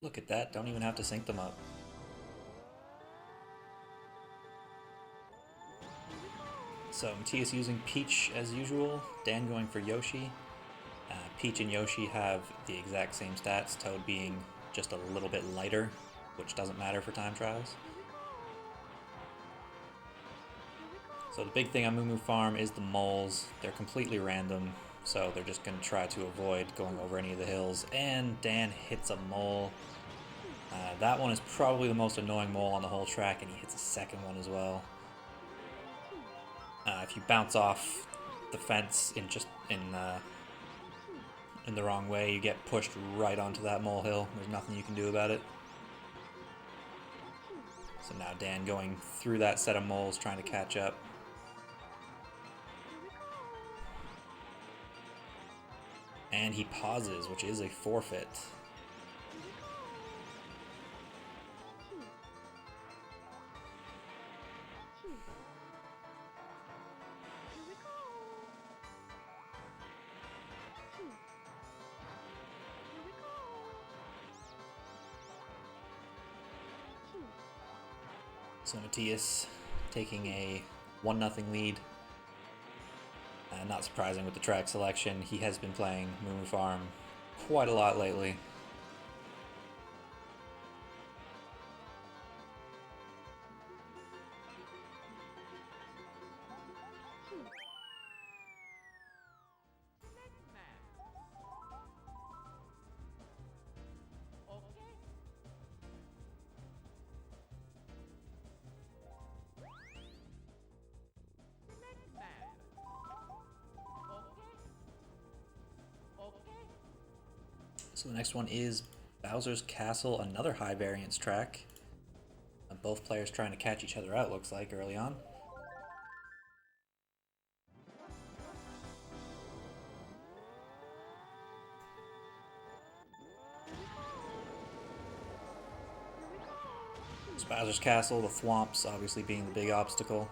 Look at that, don't even have to sync them up. So Matthias using Peach as usual, Dan going for Yoshi. Peach and Yoshi have the exact same stats, Toad being just a little bit lighter, which doesn't matter for time trials. So the big thing on Moo Moo Farm is the moles. They're completely random, so they're just going to try to avoid going over any of the hills. And Dan hits a mole. That one is probably the most annoying mole on the whole track, and he hits a second one as well. If you bounce off the fence in the wrong way, you get pushed right onto that molehill. There's nothing you can do about it. So now Dan going through that set of moles, trying to catch up. And he pauses, which is a forfeit. So Matthias taking a 1-0 lead. Not surprising with the track selection. He has been playing Moo Moo Farm quite a lot lately. So the next one is Bowser's Castle, another high variance track. Both players trying to catch each other out, looks like, early on. So Bowser's Castle, the thwomps obviously being the big obstacle.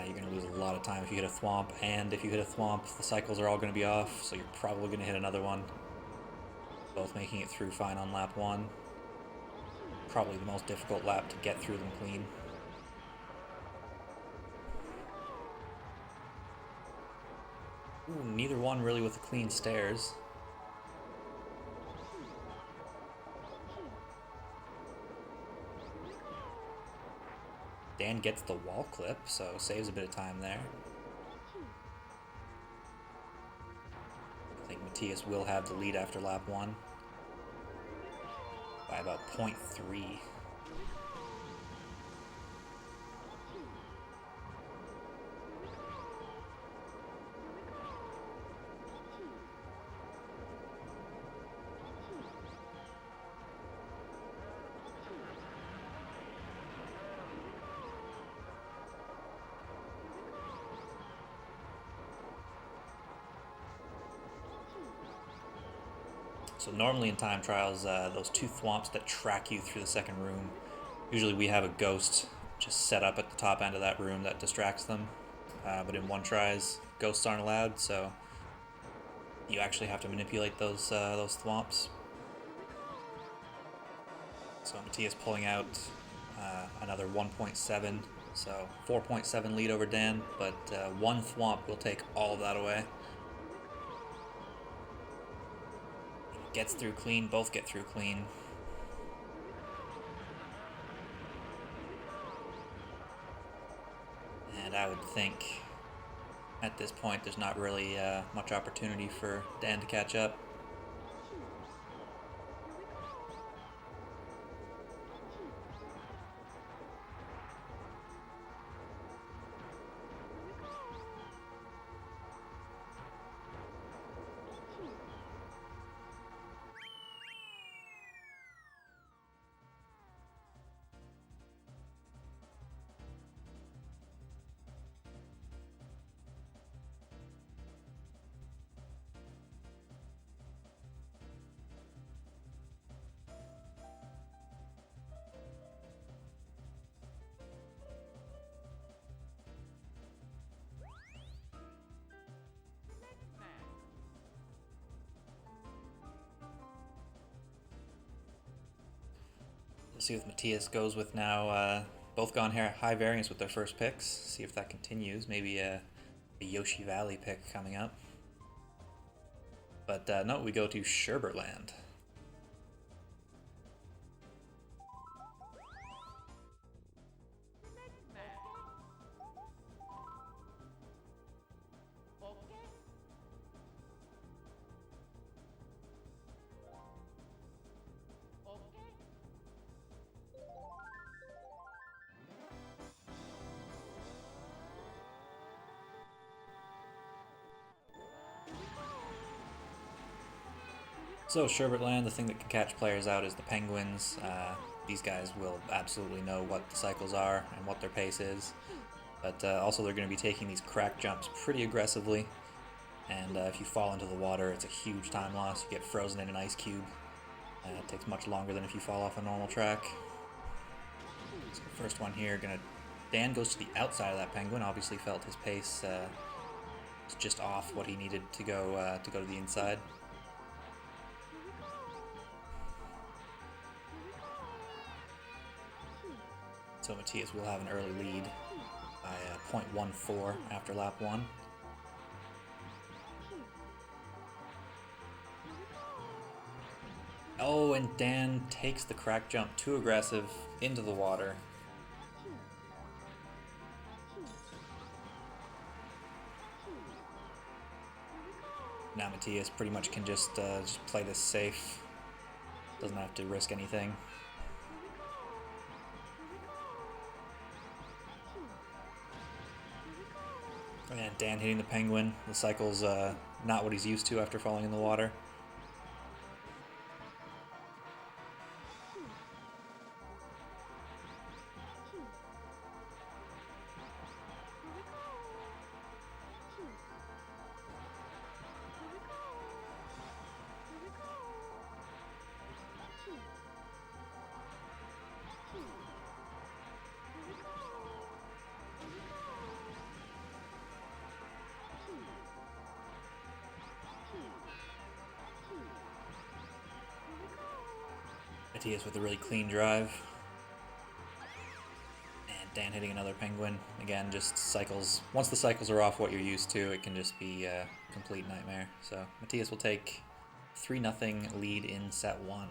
You're going to lose a lot of time if you hit a thwomp, and if you hit a thwomp, the cycles are all going to be off, so you're probably going to hit another one. Both making it through fine on lap 1. Probably the most difficult lap to get through them clean. Ooh, neither one really with the clean stairs. Dan gets the wall clip, so saves a bit of time there. I think Matthias will have the lead after lap 1 by about 0.3. So normally in time trials, those two thwomps that track you through the second room, usually we have a ghost just set up at the top end of that room that distracts them. But in one tries, ghosts aren't allowed, so you actually have to manipulate those thwomps. So Matthias pulling out another 1.7, so 4.7 lead over Dan, but one thwomp will take all of that away. Gets through clean, both get through clean. And I would think at this point there's not really much opportunity for Dan to catch up. Let's see what Matthias goes with now. Both gone here high variance with their first picks. See if that continues. Maybe a Yoshi Valley pick coming up. But no, we go to Sherbetland. So Sherbetland, the thing that can catch players out is the penguins. These guys will absolutely know what the cycles are and what their pace is. But also they're going to be taking these crack jumps pretty aggressively. And if you fall into the water, it's a huge time loss. You get frozen in an ice cube. It takes much longer than if you fall off a normal track. So the first one here, Dan goes to the outside of that penguin. Obviously felt his pace was just off what he needed to go to the inside. So Matthias will have an early lead by 0.14 after lap 1. Oh, and Dan takes the crack jump too aggressive into the water. Now Matthias pretty much can just play this safe. Doesn't have to risk anything. And Dan hitting the penguin. The cycle's not what he's used to after falling in the water. Matthias with a really clean drive. And Dan hitting another penguin. Again, just cycles. Once the cycles are off what you're used to, it can just be a complete nightmare. So Matthias will take 3-0 lead in set 1.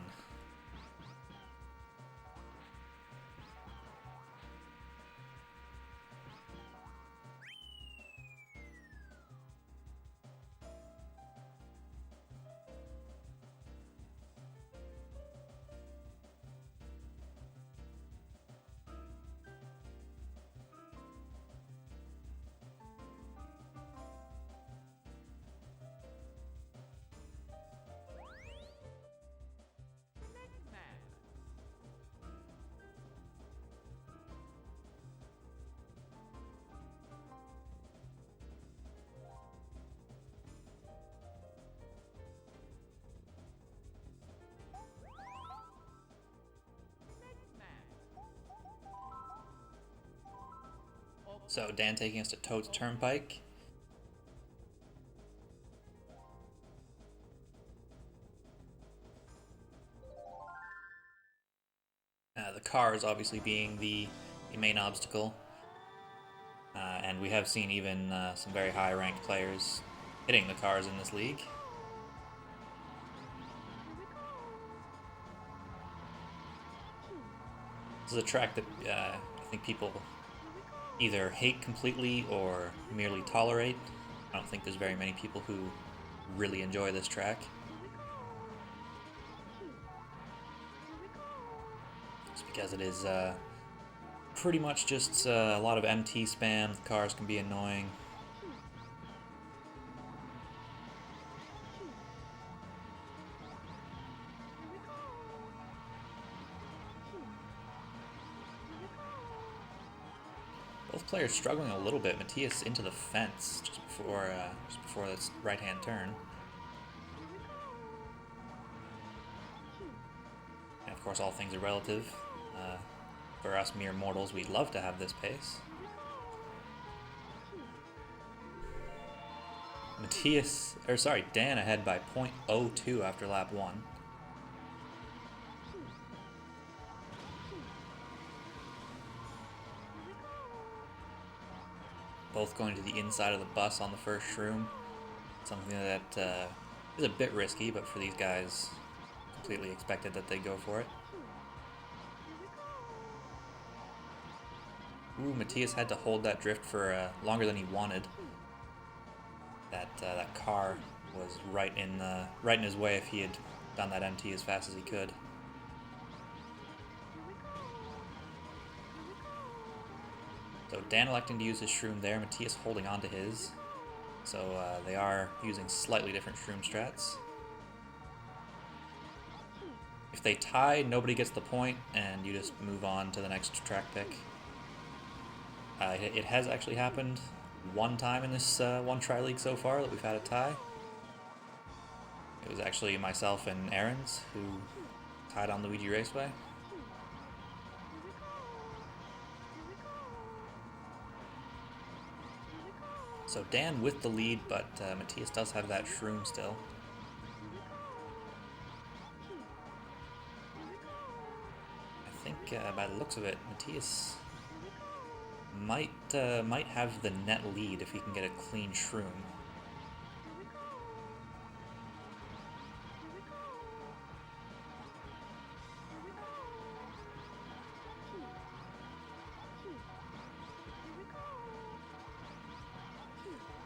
So Dan taking us to Toad's Turnpike. The cars obviously being the main obstacle. And we have seen even some very high ranked players hitting the cars in this league. This is a track that I think people either hate completely or merely tolerate. I don't think there's very many people who really enjoy this track. It's because it is pretty much just a lot of MT spam. The cars can be annoying. Both players struggling a little bit. Matthias into the fence just before this right-hand turn. And of course, all things are relative. For us mere mortals, we'd love to have this pace. Dan ahead by 0.02 after lap 1. both going to the inside of the bus on the first shroom. Something that is a bit risky, but for these guys, completely expected that they go for it. Ooh, Matthias had to hold that drift for longer than he wanted. That car was right in his way if he had done that MT as fast as he could. So Dan electing to use his shroom there, Matthias holding on to his. So they are using slightly different shroom strats. If they tie, nobody gets the point, and you just move on to the next track pick. It has actually happened one time in this one tri-league so far that we've had a tie. It was actually myself and Aaron's who tied on Luigi Raceway. So Dan with the lead, but Matthias does have that shroom still. I think by the looks of it, Matthias might have the net lead if he can get a clean shroom.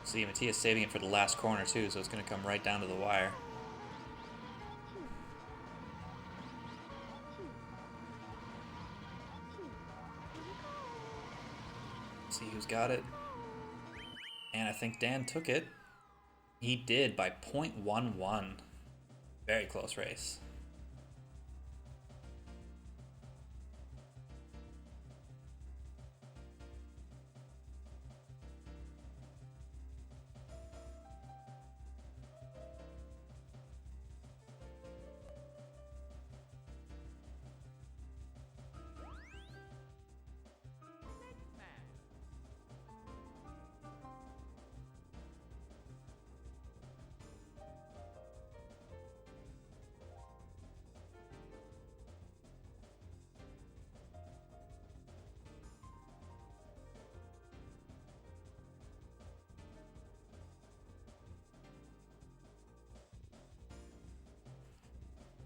See, Matthias saving it for the last corner too, so it's going to come right down to the wire. Let's see who's got it. And I think Dan took it. He did by 0.11. Very close race.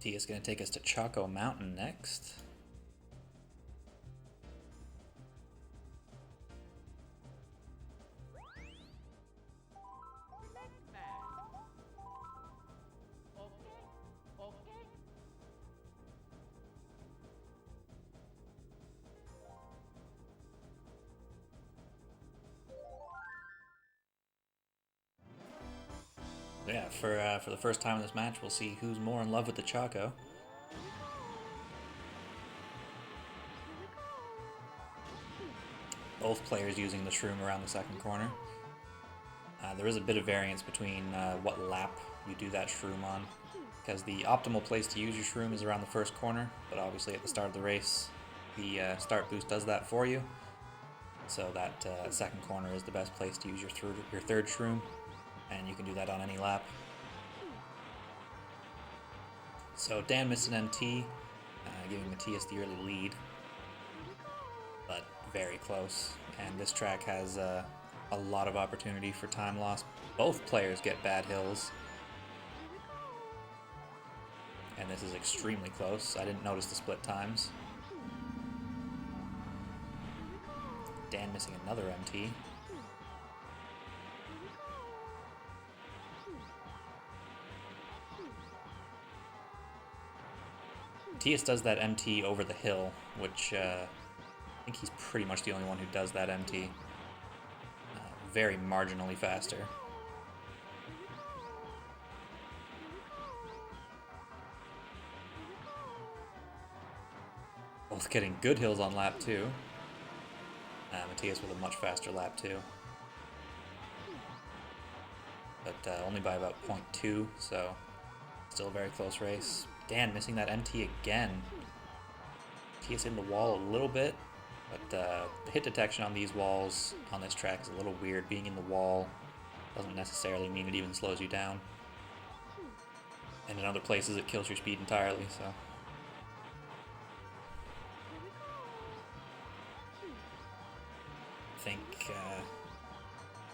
He is going to take us to Chaco Mountain next. Yeah, for the first time in this match, we'll see who's more in love with the Chaco. Both players using the shroom around the second corner. There is a bit of variance between what lap you do that shroom on, because the optimal place to use your shroom is around the first corner, but obviously at the start of the race, the start boost does that for you. So that second corner is the best place to use your third shroom, and you can do that on any lap. So Dan missed an MT, giving Matthias the early lead, but very close. And this track has a lot of opportunity for time loss. Both players get bad hills, and this is extremely close. I didn't notice the split times. Dan missing another MT. Matthias does that MT over the hill, which I think he's pretty much the only one who does that MT. Very marginally faster. Both getting good hills on lap 2. Matthias with a much faster lap 2. But only by about 0.2, so still a very close race. Dan missing that MT again. Matthias in the wall a little bit, but the hit detection on these walls on this track is a little weird. Being in the wall doesn't necessarily mean it even slows you down. And in other places it kills your speed entirely, so. I think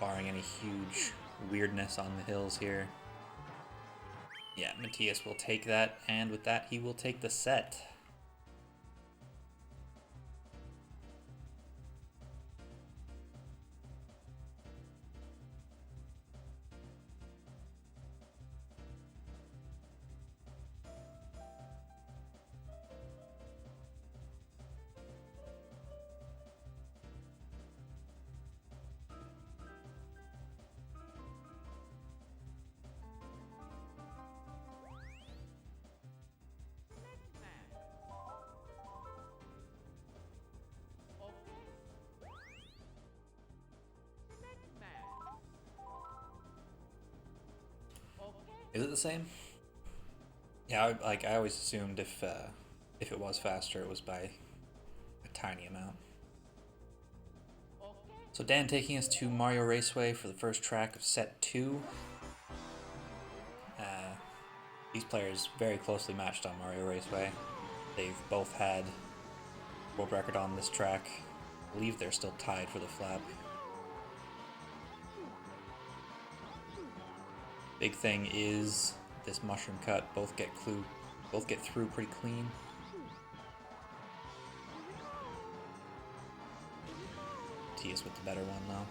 barring any huge weirdness on the hills here. Yeah, Matthias will take that, and with that he will take the set. Is it the same? Yeah, I always assumed if it was faster, it was by a tiny amount. So Dan taking us to Mario Raceway for the first track of set 2. These players very closely matched on Mario Raceway. They've both had world record on this track. I believe they're still tied for the flap. Big thing is this mushroom cut. Both get through pretty clean. Matthias with the better one though.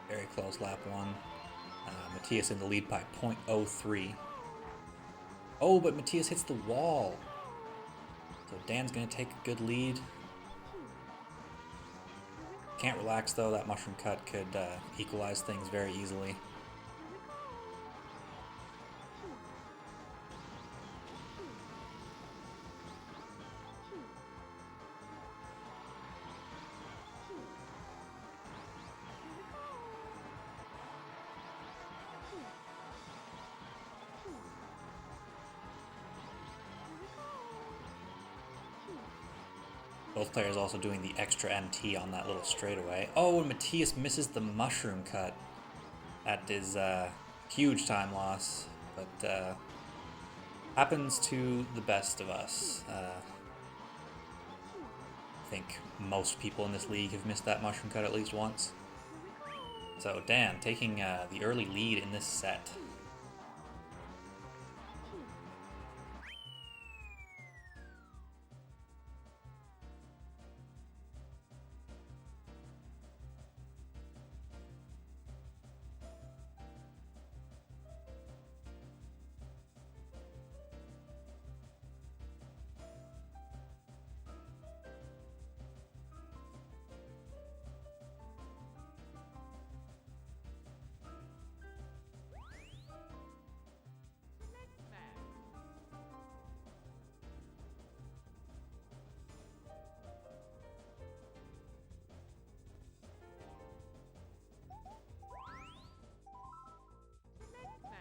Very close lap 1. Matthias in the lead by 0.03. Oh, but Matthias hits the wall. So Dan's gonna take a good lead. Can't relax though, that mushroom cut could equalize things very easily. Both players also doing the extra MT on that little straightaway. Oh, and Matthias misses the mushroom cut. That is a huge time loss, but happens to the best of us. I think most people in this league have missed that mushroom cut at least once. So Dan taking the early lead in this set.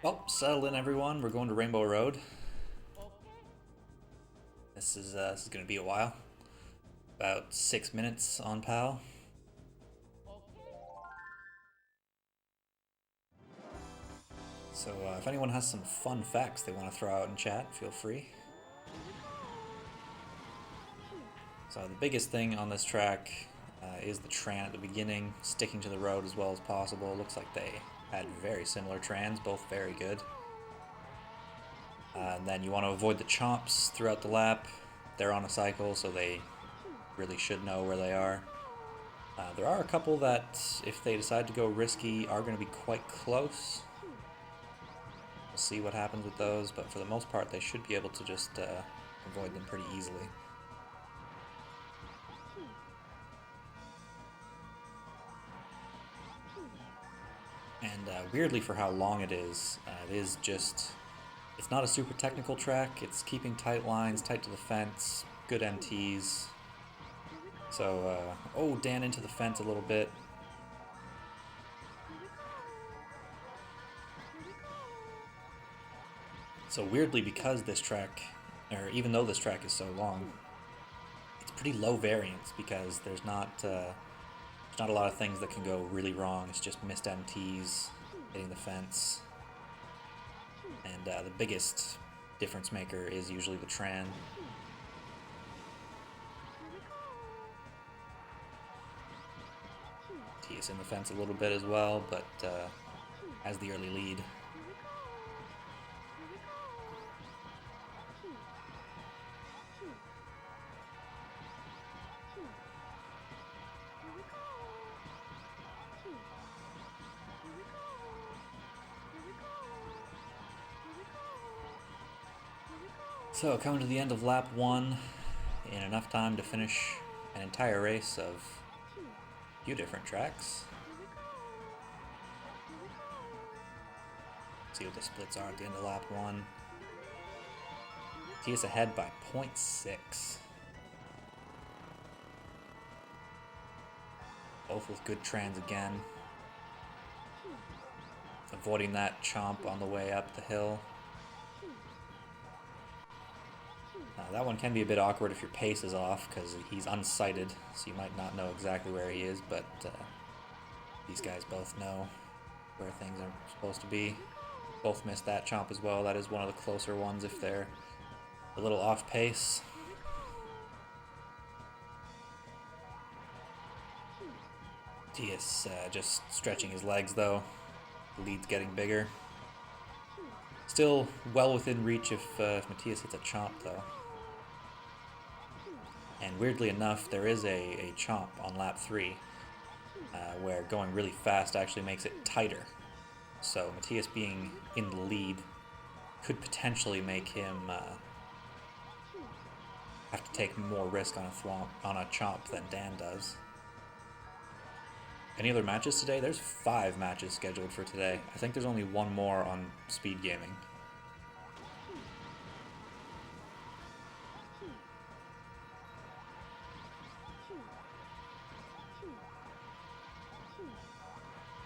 Well, settle in everyone, we're going to Rainbow Road. This is going to be a while. About 6 minutes on PAL. So if anyone has some fun facts they want to throw out in chat, feel free. So the biggest thing on this track is the tran at the beginning, sticking to the road as well as possible. Looks like they had very similar trans, both very good. And then you want to avoid the chomps throughout the lap. They're on a cycle, so they really should know where they are. There are a couple that, if they decide to go risky, are going to be quite close. We'll see what happens with those, but for the most part, they should be able to just avoid them pretty easily. And weirdly, for how long it is just, it's not a super technical track. It's keeping tight lines, tight to the fence, good MTs. So, oh, Dan into the fence a little bit. So weirdly, because this track, or even though this track is so long, it's pretty low variance because there's not a lot of things that can go really wrong. It's just missed MTs, hitting the fence, and the biggest difference maker is usually the tran. Matthias in the fence a little bit as well, but has the early lead. So, coming to the end of lap 1 in enough time to finish an entire race of a few different tracks. See what the splits are at the end of lap 1. He is ahead by 0.6. Both with good trans again. Avoiding that chomp on the way up the hill. That one can be a bit awkward if your pace is off, because he's unsighted, so you might not know exactly where he is, but these guys both know where things are supposed to be. Both missed that chomp as well. That is one of the closer ones if they're a little off pace. Matthias just stretching his legs though. The lead's getting bigger. Still well within reach if Matthias hits a chomp though. And weirdly enough, there is a chomp on lap 3 where going really fast actually makes it tighter. So Matthias being in the lead could potentially make him have to take more risk on a chomp than Dan does. Any other matches today? There's 5 matches scheduled for today. I think there's only one more on Speed Gaming.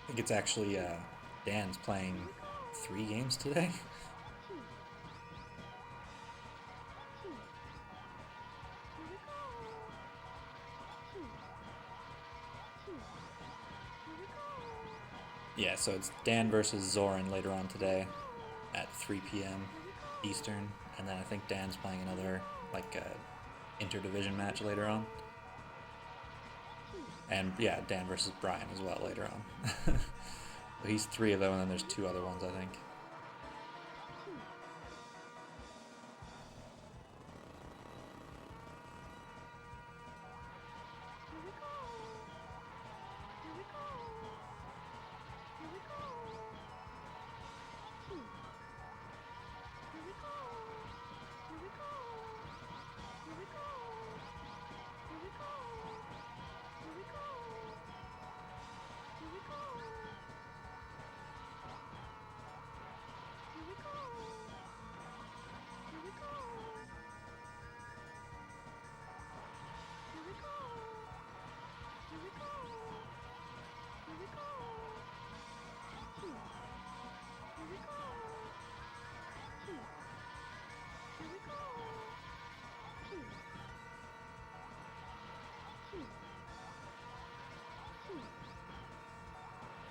I think it's actually Dan's playing 3 games today. Yeah, so it's Dan versus Zoran later on today at 3 p.m. Eastern, and then I think Dan's playing another like interdivision match later on. And yeah, Dan versus Brian as well later on. So he's 3 of them, and then there's 2 other ones, I think.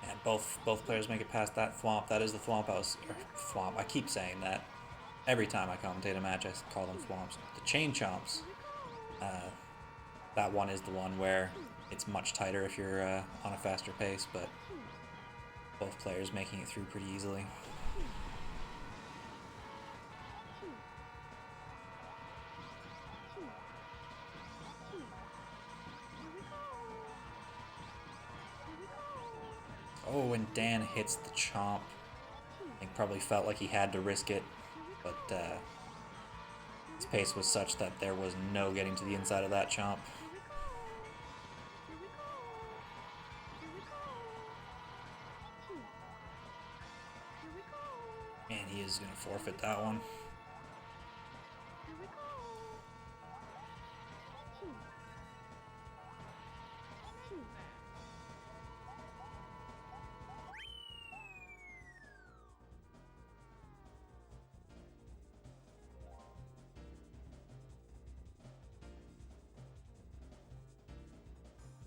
And both players make it past that thwomp. That is the thwomp thwomp. I keep saying that. Every time I commentate a match, I call them thwomps. The chain chomps. That one is the one where it's much tighter if you're on a faster pace, but both players making it through pretty easily. Oh, and Dan hits the chomp. I think probably felt like he had to risk it, but his pace was such that there was no getting to the inside of that chomp. And he is going to forfeit that one.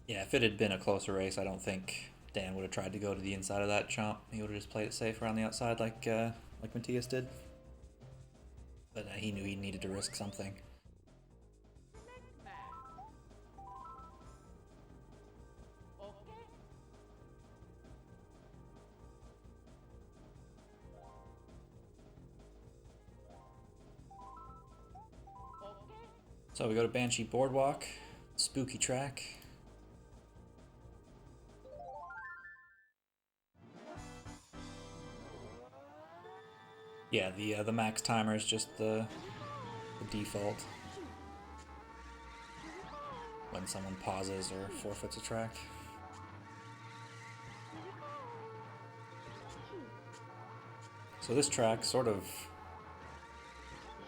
Yeah, if it had been a closer race, I don't think Dan would have tried to go to the inside of that chomp. He would have just played it safe around the outside like Matthias did. But he knew he needed to risk something. So we go to Banshee Boardwalk, spooky track. Yeah, the max timer is just the default when someone pauses or forfeits a track. So this track, sort of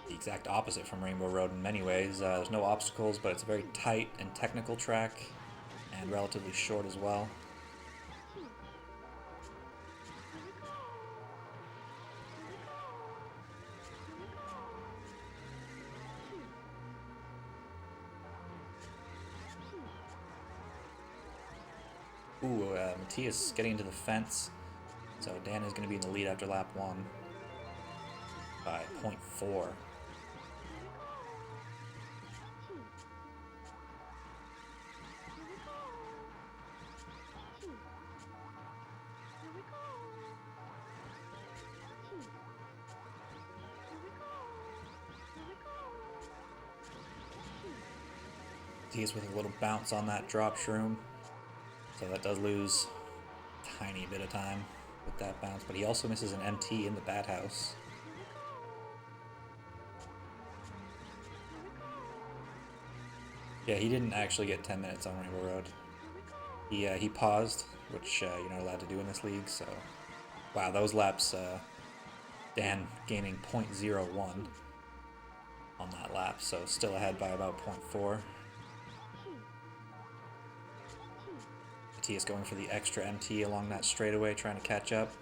the exact opposite from Rainbow Road in many ways. There's no obstacles, but it's a very tight and technical track, and relatively short as well. Ooh, Matthias getting into the fence. So Dan is going to be in the lead after lap 1 by 0.4. Matthias with a little bounce on that drop shroom. So that does lose a tiny bit of time with that bounce, but he also misses an MT in the bat house. Yeah, he didn't actually get 10 minutes on Rainbow Road. He paused, which you're not allowed to do in this league, so... Wow, those laps, Dan gaining 0.01 on that lap, so still ahead by about 0.4. Matthias going for the extra MT along that straightaway, trying to catch up.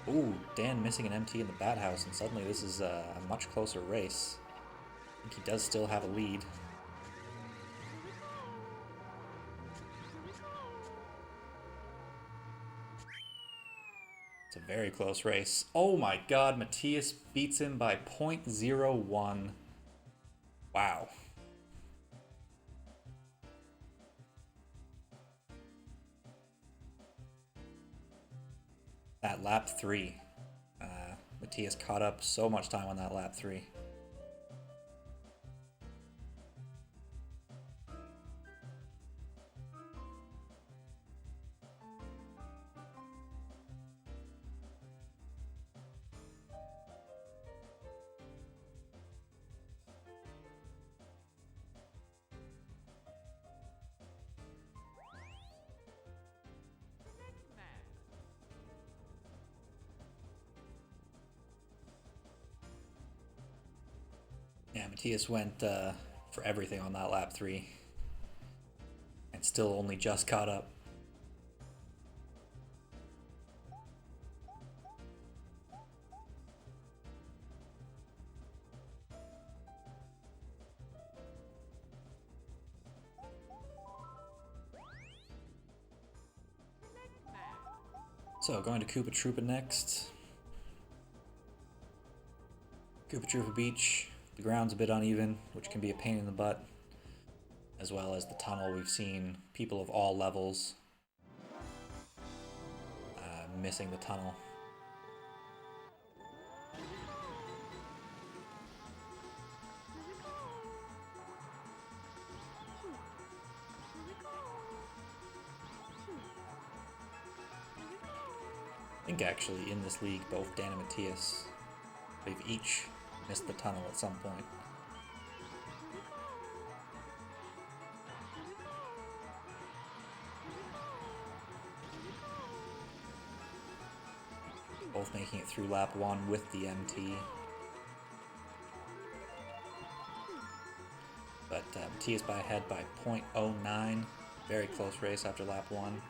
Ooh, Dan missing an MT in the bat house, and suddenly this is a much closer race. I think he does still have a lead. It's a very close race. Oh my god, Matthias beats him by 0.01. Wow. At lap 3. Matthias caught up so much time on that lap 3. Yeah, Matthias went for everything on that lap 3 and still only just caught up. So going to Koopa Troopa next. Koopa Troopa Beach. The ground's a bit uneven, which can be a pain in the butt, as well as the tunnel. We've seen people of all levels missing the tunnel. I think actually in this league, both Dan and Matthias, they've each missed the tunnel at some point. Both making it through lap 1 with the MT. But Matthias by ahead by 0.09. Very close race after lap 1.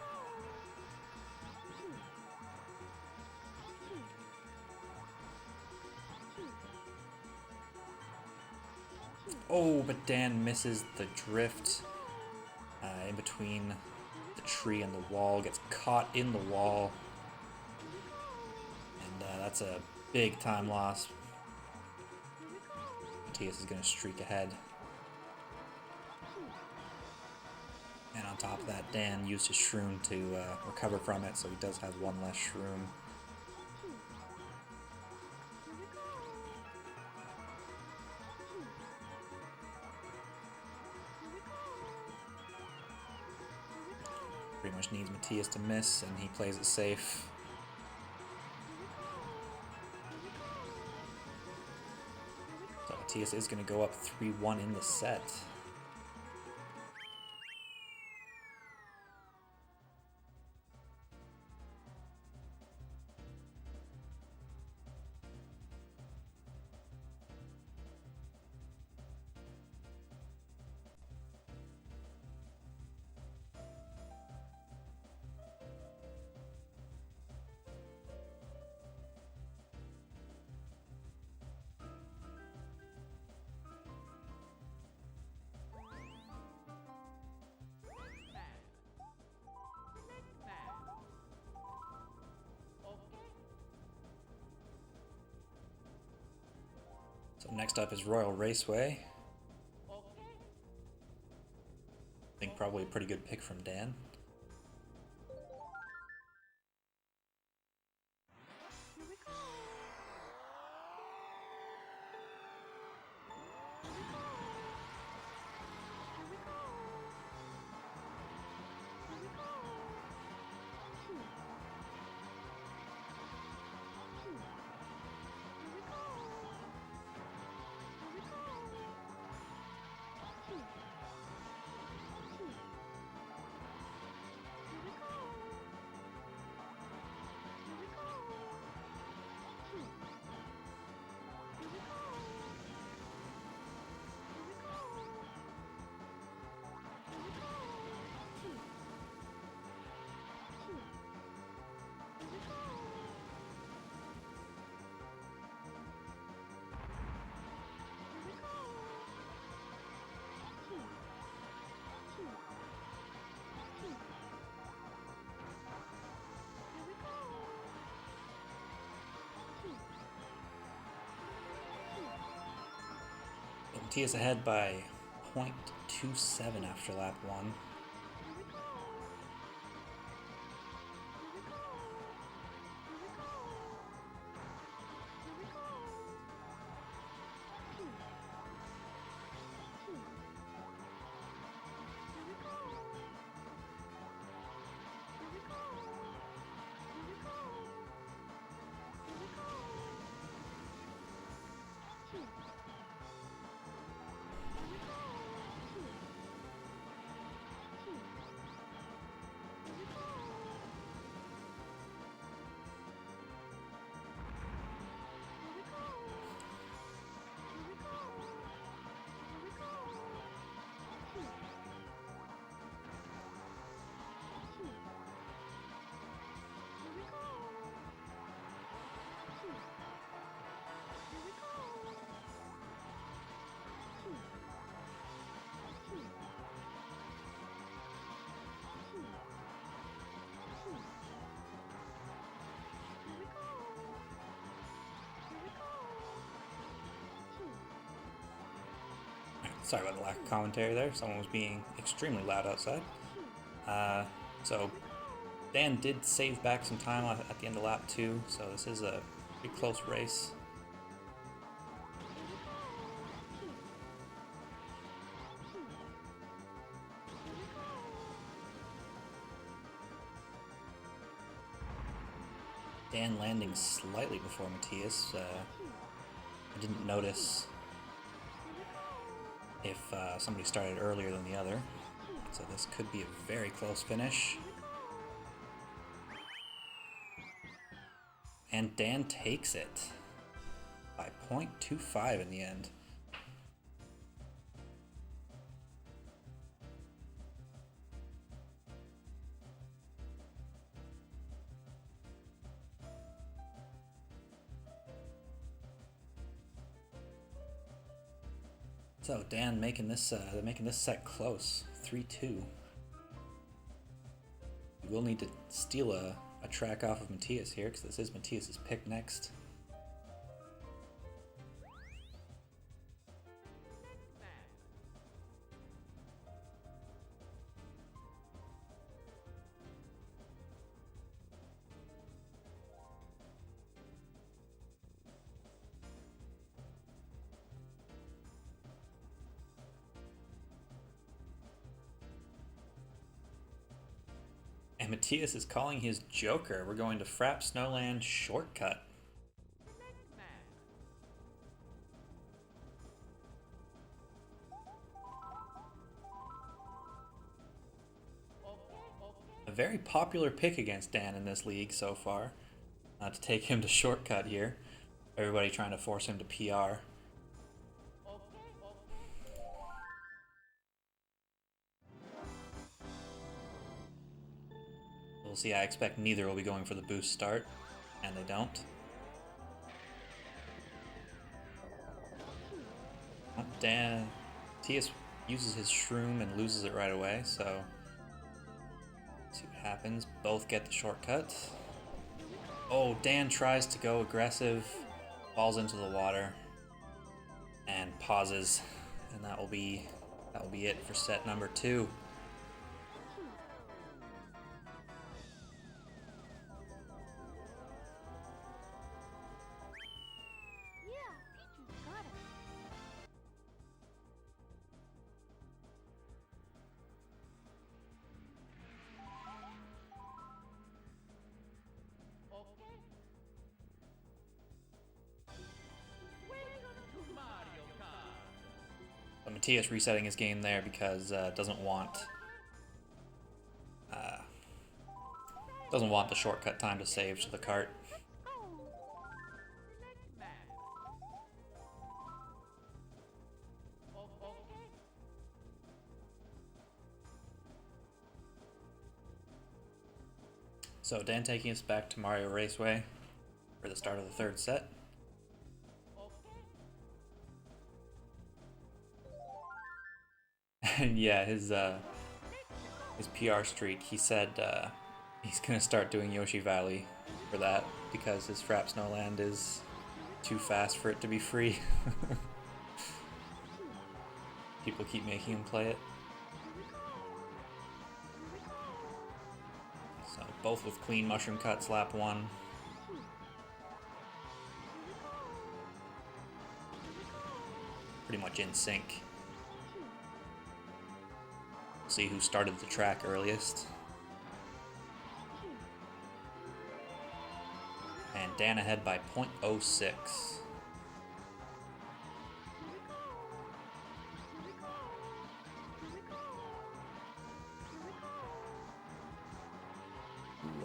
Oh, but Dan misses the drift in between the tree and the wall. Gets caught in the wall. And that's a big time loss. Matthias is going to streak ahead. And top of that, Dan used his shroom to recover from it, so he does have one less shroom. Pretty much needs Matthias to miss, and he plays it safe. So Matthias is going to go up 3-1 in the set. So next up is Royal Raceway. I think probably a pretty good pick from Dan. Matthias ahead by 0.27 after lap 1. Sorry about the lack of commentary there. Someone was being extremely loud outside. So Dan did save back some time at the end of lap 2, so this is a pretty close race. Dan landing slightly before Matthias. I didn't notice if somebody started earlier than the other, so this could be a very close finish. And Dan takes it by 0.25 in the end. So Dan making this set close, 3-2. We will need to steal a track off of Matthias here, because this is Matthias's pick next. And Matthias is calling his Joker. We're going to Frap Snowland shortcut. A very popular pick against Dan in this league so far. To take him to shortcut here. Everybody trying to force him to PR. We'll see, I expect neither will be going for the boost start, and they don't. Oh, Dan, Matthias uses his shroom and loses it right away, so let's see what happens. Both get the shortcut. Oh, Dan tries to go aggressive, falls into the water, and pauses, and that will be it for set number 2. But Matthias resetting his game there because doesn't want the shortcut time to save to the cart. So Dan taking us back to Mario Raceway for the start of the 3rd set. And yeah, his PR streak, he said he's gonna start doing Yoshi Valley for that because his Frap Snowland is too fast for it to be free. People keep making him play it. So both with clean mushroom cuts lap 1. Pretty much in sync. See who started the track earliest. And Dan ahead by 0.06.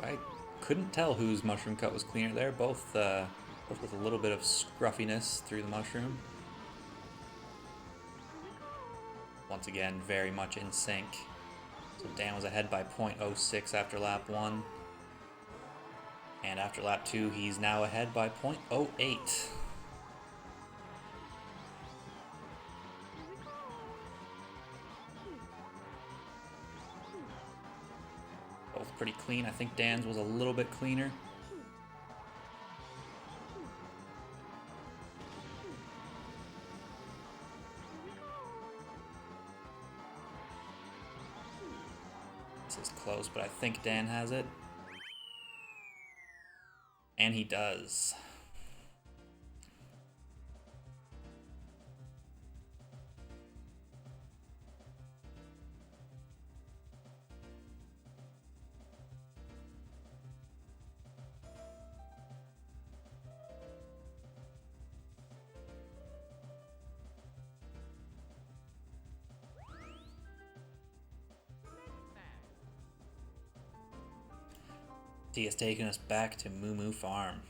I couldn't tell whose mushroom cut was cleaner there. Both with a little bit of scruffiness through the mushroom. Once again, very much in sync. So Dan was ahead by 0.06 after lap 1. And after lap 2, he's now ahead by 0.08. Both pretty clean. I think Dan's was a little bit cleaner. This is close, but I think Dan has it. And he does. He has taken us back to Moo Moo Farm.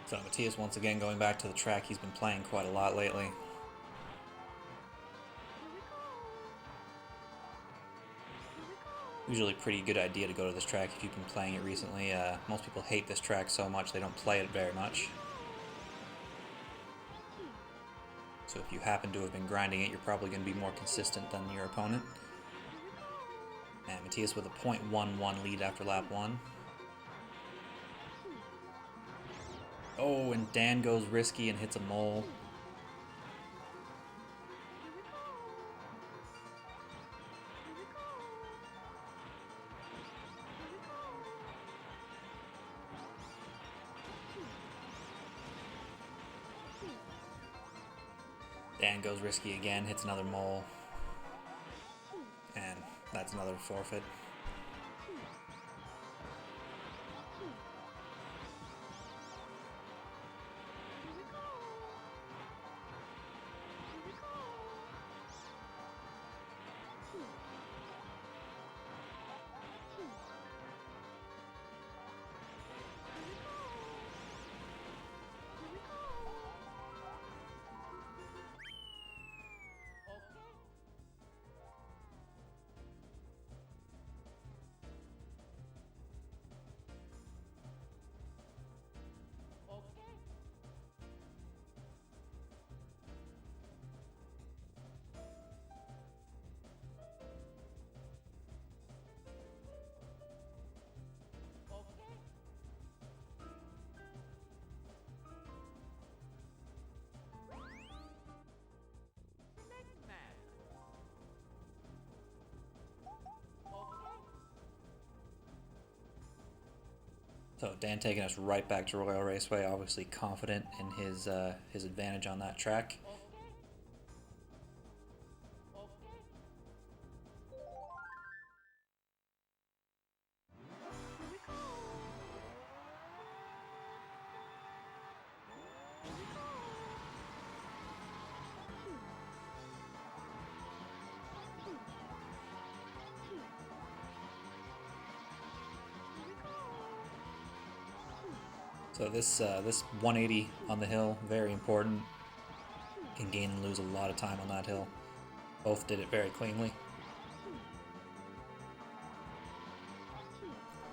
So Matthias once again going back to the track he's been playing quite a lot lately. Usually a pretty good idea to go to this track if you've been playing it recently. Most people hate this track so much they don't play it very much. So if you happen to have been grinding it, you're probably going to be more consistent than your opponent. And Matthias with a .11 lead after lap 1. Oh, and Dan goes risky and hits a mole. Dan goes risky again, hits another mole. And that's another forfeit. So Dan taking us right back to Royal Raceway, obviously confident in his advantage on that track. So this 180 on the hill, very important. Can gain and lose a lot of time on that hill. Both did it very cleanly.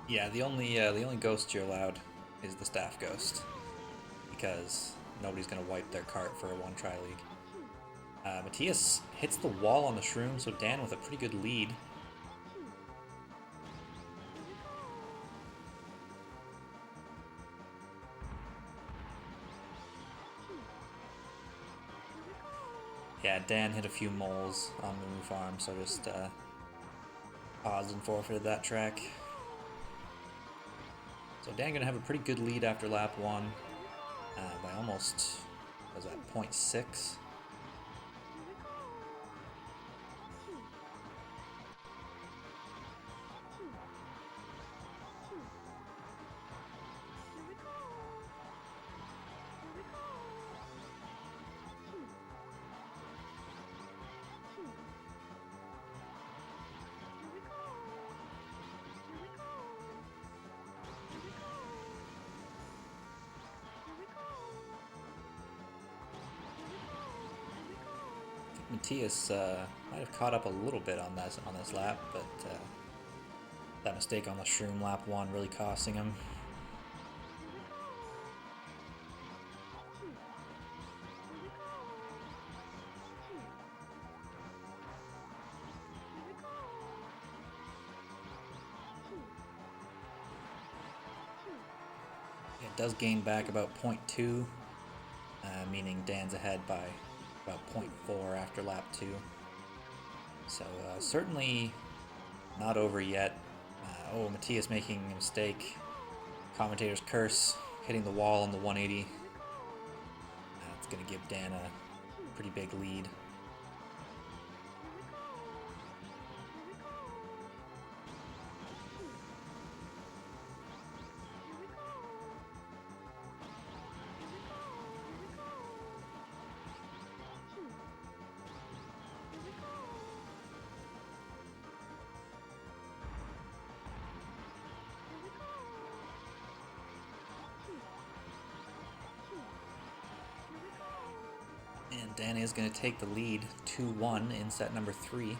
Yeah, the only ghost you're allowed is the staff ghost, because nobody's gonna wipe their cart for a one-try league. Matthias hits the wall on the shroom, so Dan with a pretty good lead. Yeah, Dan hit a few moles on Moo Farm, so just paused and forfeited that track. So Dan gonna have a pretty good lead after lap 1 by almost, what was that, 0.6? Matthias might have caught up a little bit on this lap, but that mistake on the shroom lap 1 really costing him. It does gain back about 0.2, meaning Dan's ahead by about 0.4 after lap 2. So certainly not over yet. Oh, Matthias making a mistake. Commentator's curse, hitting the wall on the 180. That's going to give Dan a pretty big lead. And Dan is going to take the lead 2-1 in set number 3.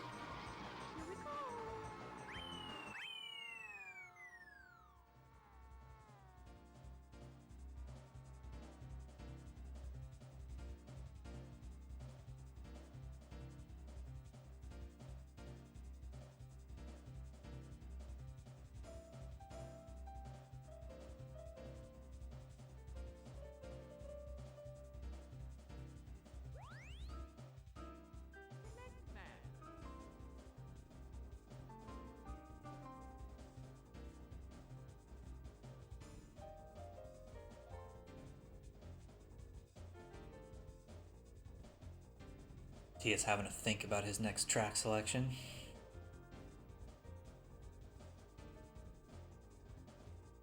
He is having to think about his next track selection.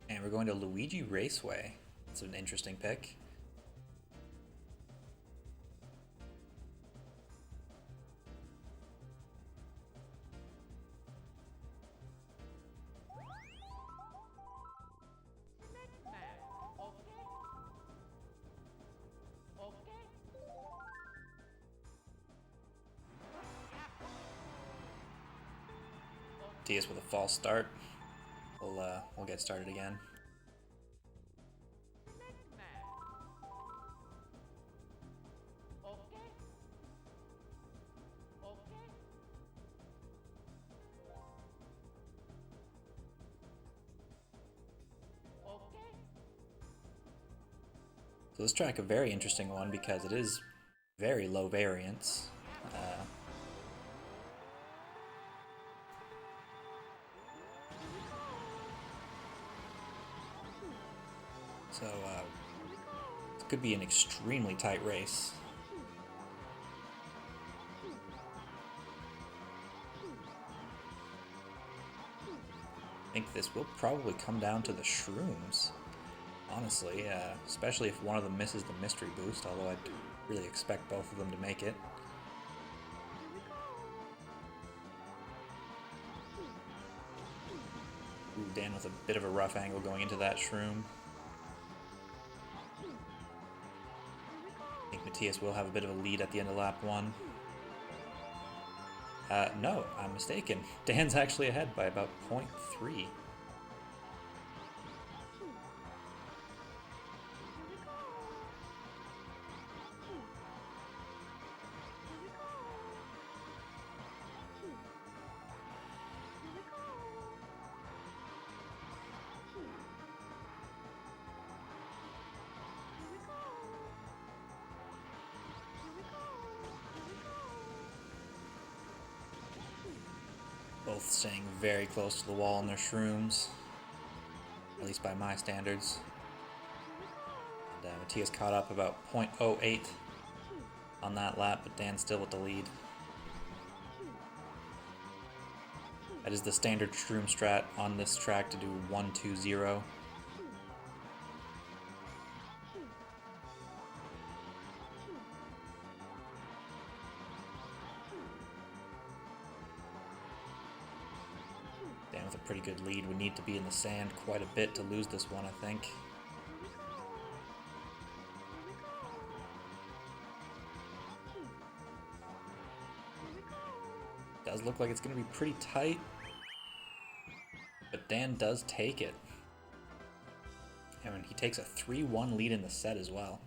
And we're going to Luigi Raceway. That's an interesting pick. Matias with a false start. We'll get started again. So this track a very interesting one because it is very low variance. So it could be an extremely tight race. I think this will probably come down to the shrooms, honestly, especially if one of them misses the mystery boost, although I'd really expect both of them to make it. Ooh, Dan with a bit of a rough angle going into that shroom. I think Matias will have a bit of a lead at the end of lap 1. No, I'm mistaken. Dan's actually ahead by about 0.3. Both staying very close to the wall in their shrooms, at least by my standards. And Matias caught up about 0.08 on that lap, but Dan's still with the lead. That is the standard shroom strat on this track to do 1-2-0. Dan with a pretty good lead. Would need to be in the sand quite a bit to lose this one, I think. Does look like it's going to be pretty tight, but Dan does take it. And he takes a 3-1 lead in the set as well.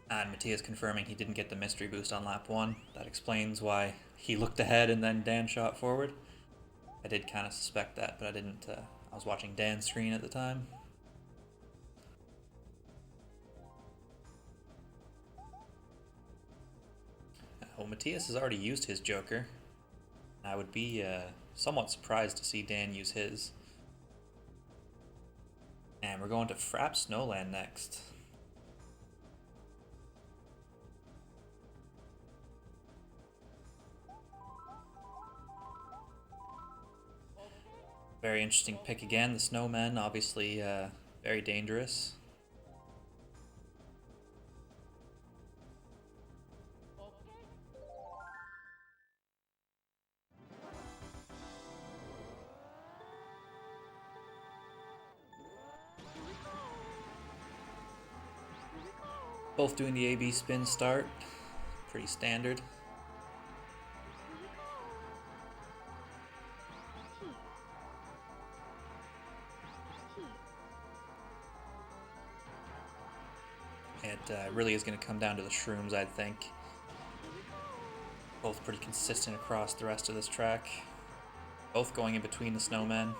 And Matias confirming he didn't get the mystery boost on lap 1. That explains why he looked ahead and then Dan shot forward. I did kind of suspect that, but I didn't. I was watching Dan's screen at the time. Well, Matias has already used his Joker. I would be somewhat surprised to see Dan use his. And we're going to Frapp Snowland next. Very interesting pick again. The snowmen, obviously very dangerous. Both doing the AB spin start. Pretty standard. It really is going to come down to the shrooms, I think. Both pretty consistent across the rest of this track. Both going in between the snowmen.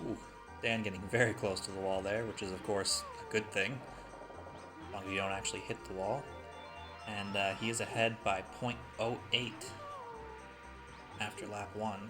Ooh, Dan getting very close to the wall there, which is of course a good thing, as long as you don't actually hit the wall. And he is ahead by 0.08 after lap 1.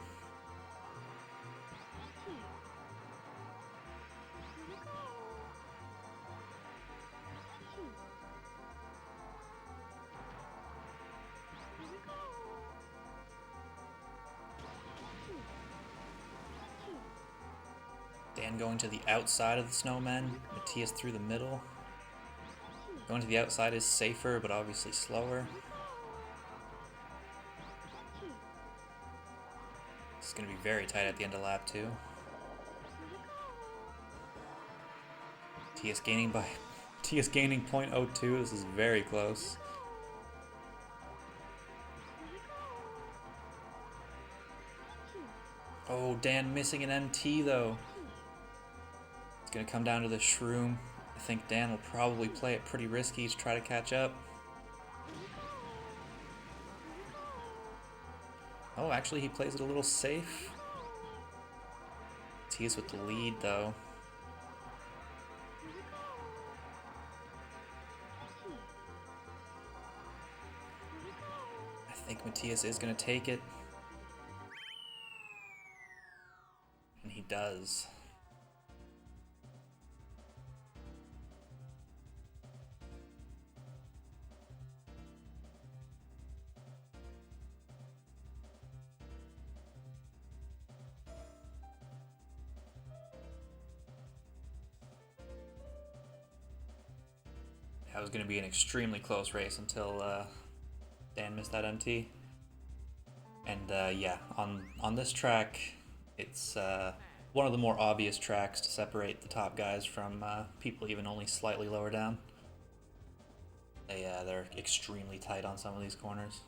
Dan going to the outside of the snowmen, Matthias through the middle. Going to the outside is safer, but obviously slower. It's going to be very tight at the end of lap 2. Matthias gaining 0.02. This is very close. Oh, Dan missing an MT though. It's going to come down to the shroom. I think Dan will probably play it pretty risky to try to catch up. Oh, actually he plays it a little safe. Matthias with the lead though. I think Matthias is going to take it. And he does. That was going to be an extremely close race until Dan missed that MT. And yeah, on this track, it's one of the more obvious tracks to separate the top guys from people even only slightly lower down. They're extremely tight on some of these corners.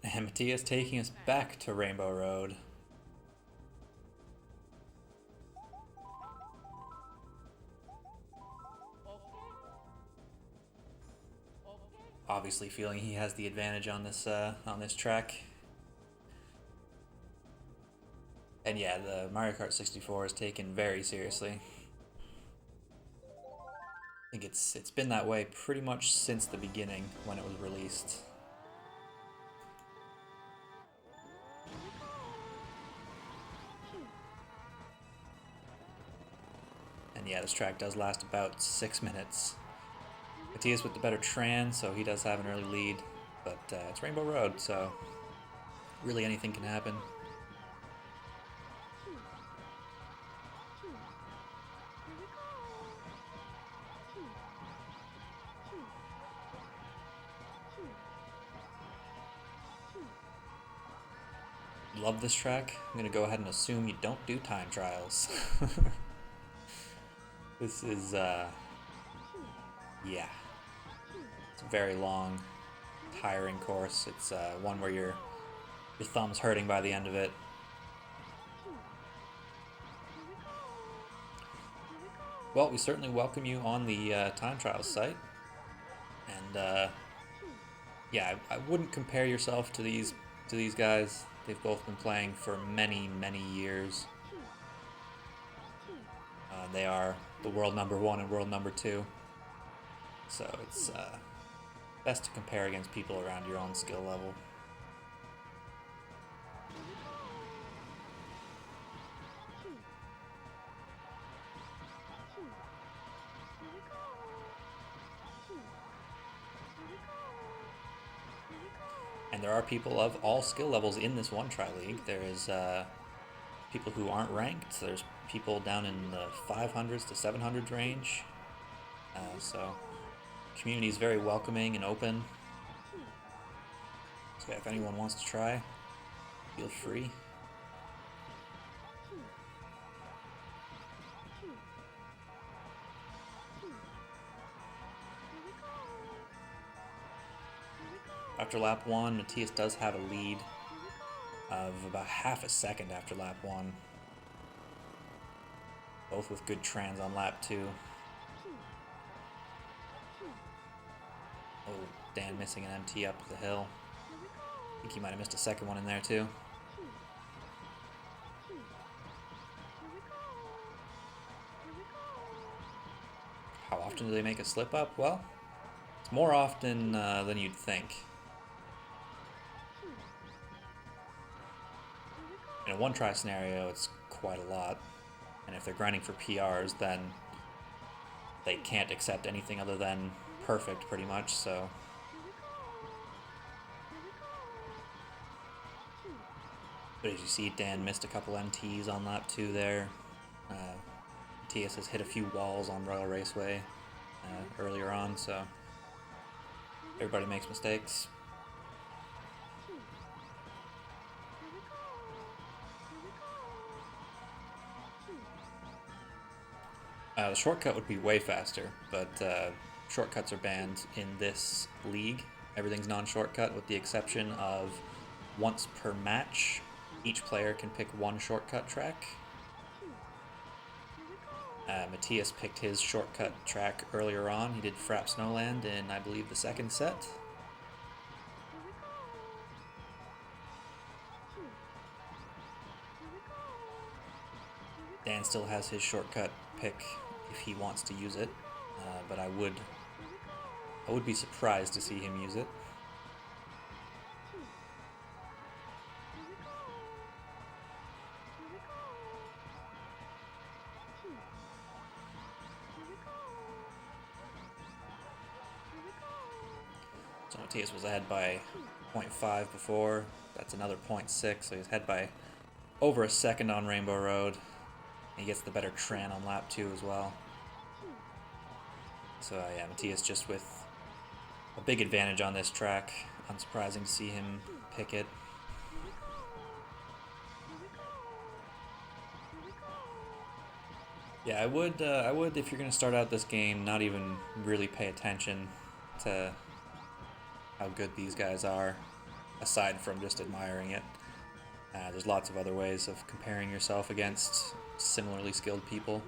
And Matthias taking us back to Rainbow Road. Obviously feeling he has the advantage on this track. And yeah, the Mario Kart 64 is taken very seriously. I think it's been that way pretty much since the beginning when it was released. And yeah, this track does last about 6 minutes. Matthias with the better tran, so he does have an early lead, but it's Rainbow Road, so really anything can happen. Love this track. I'm going to go ahead and assume you don't do time trials. This is, yeah. It's a very long, tiring course. It's one where your thumb's hurting by the end of it. Well, we certainly welcome you on the time trials site. And yeah, I wouldn't compare yourself to these guys. They've both been playing for many, many years. They are the world #1 and world #2. So it's best to compare against people around your own skill level. And there are people of all skill levels in this one tri-league. There is people who aren't ranked. There's people down in the 500s to 700s range. So community is very welcoming and open. So yeah, if anyone wants to try, feel free. after lap 1. Matthias does have a lead of about half a second after lap 1. Both with good trans on lap 2. Oh, Dan missing an MT up the hill. I think he might have missed a second one in there too. How often do they make a slip up? Well, it's more often than you'd think. In a one-try scenario, it's quite a lot. And if they're grinding for PRs, then they can't accept anything other than perfect, pretty much, so... But as you see, Dan missed a couple MTs on lap 2 there. Matthias has hit a few walls on Royal Raceway earlier on, so everybody makes mistakes. The shortcut would be way faster, but shortcuts are banned in this league. Everything's non-shortcut with the exception of once per match, each player can pick one shortcut track. Matthias picked his shortcut track earlier on. He did Frap Snowland in, I believe, the second set. Dan still has his shortcut pick if he wants to use it, but I would be surprised to see him use it. So Matthias was ahead by 0.5 before. That's another 0.6, so he's ahead by over a second on Rainbow Road. He gets the better Tran on lap 2 as well. So yeah, Matthias just with a big advantage on this track. Unsurprising to see him pick it. Yeah, I would if you're gonna start out this game, not even really pay attention to how good these guys are, aside from just admiring it. There's lots of other ways of comparing yourself against similarly skilled people.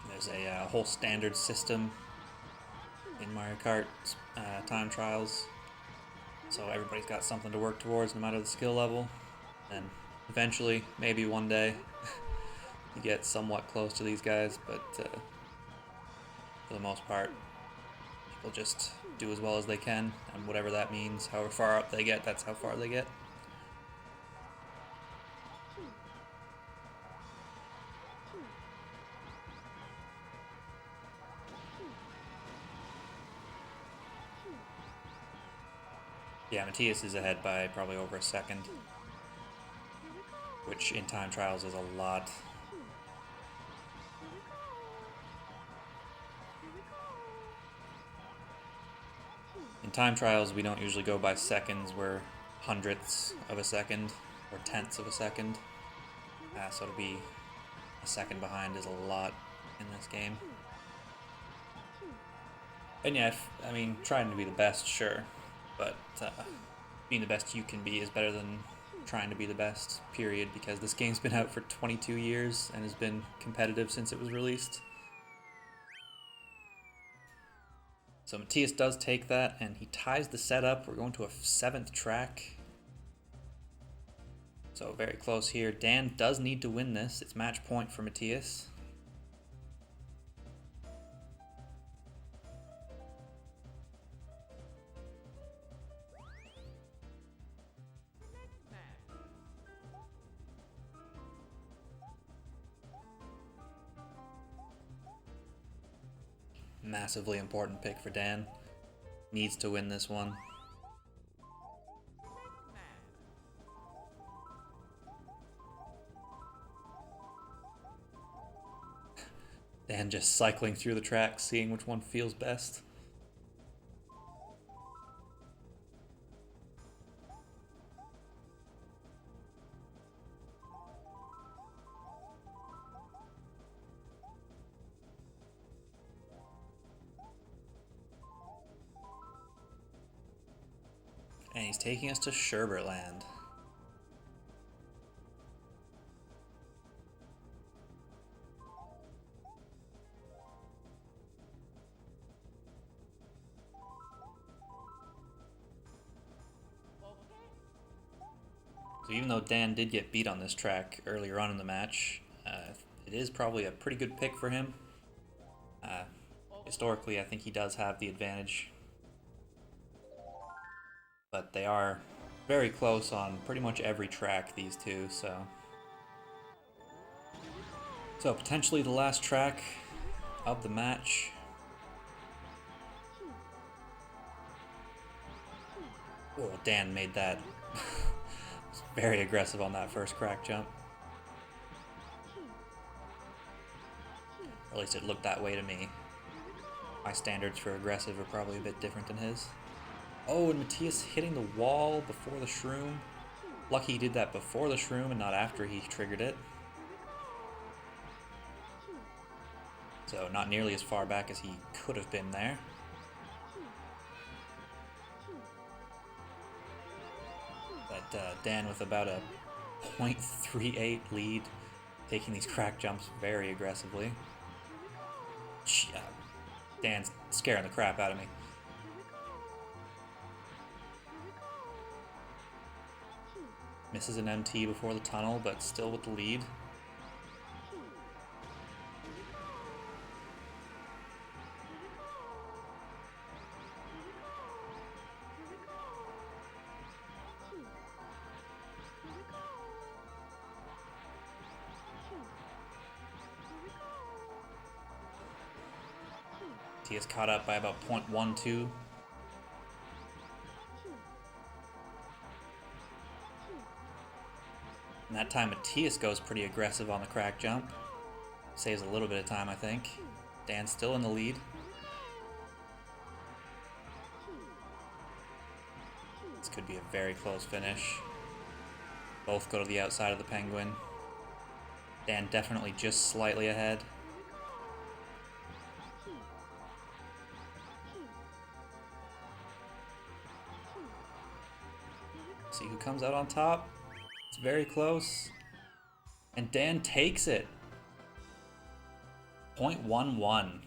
There's a whole standard system in Mario Kart time trials, so everybody's got something to work towards no matter the skill level, and eventually, maybe one day, you get somewhat close to these guys, but for the most part, people just do as well as they can, and whatever that means, however far up they get, that's how far they get. Yeah, Matthias is ahead by probably over a second, which in time trials is a lot. In time trials, we don't usually go by seconds, we're hundredths of a second, or tenths of a second. So to be a second behind is a lot in this game. And yeah, I mean, trying to be the best, sure, but being the best you can be is better than trying to be the best, period, because this game's been out for 22 years and has been competitive since it was released. So Matthias does take that, and he ties the setup. We're going to a 7th track. So very close here. Dan does need to win this. It's match point for Matthias. Massively important pick for Dan. Needs to win this one. Dan just cycling through the track, seeing which one feels best. And he's taking us to Sherbertland. So even though Dan did get beat on this track earlier on in the match, it is probably a pretty good pick for him. Historically, I think he does have the advantage. But they are very close on pretty much every track, these two, so... So potentially the last track of the match. Oh, Dan made that very aggressive on that first crack jump. Or at least it looked that way to me. My standards for aggressive are probably a bit different than his. Oh, and Matthias hitting the wall before the shroom. Lucky he did that before the shroom and not after he triggered it. So not nearly as far back as he could have been there. But Dan with about a 0.38 lead, taking these crack jumps very aggressively. Dan's scaring the crap out of me. Misses an MT before the tunnel, but still with the lead. He is caught up by about 0.12. And that time Matthias goes pretty aggressive on the crack jump. Saves a little bit of time, I think. Dan's still in the lead. This could be a very close finish. Both go to the outside of the penguin. Dan definitely just slightly ahead. See who comes out on top. It's very close. And Dan takes it. 0.11.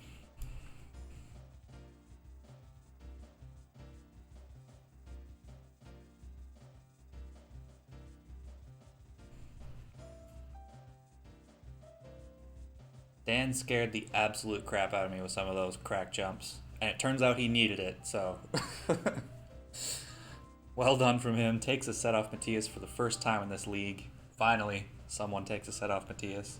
Dan scared the absolute crap out of me with some of those crack jumps. And it turns out he needed it, so... Well done from him. Takes a set off Matthias for the first time in this league. Finally, someone takes a set off Matthias.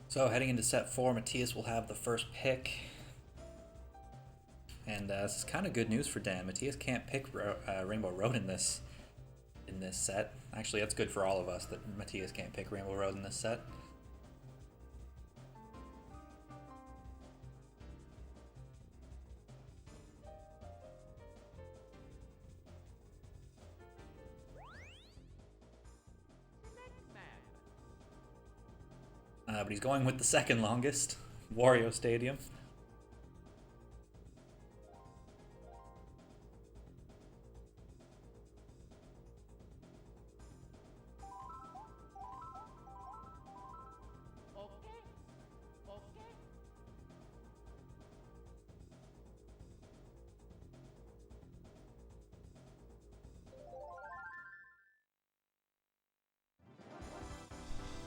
So heading into set 4, Matthias will have the first pick. And this is kind of good news for Dan. Matthias can't pick Rainbow Road in this set. Actually, that's good for all of us that Matthias can't pick Rainbow Road in this set. But he's going with the second longest, Wario Stadium.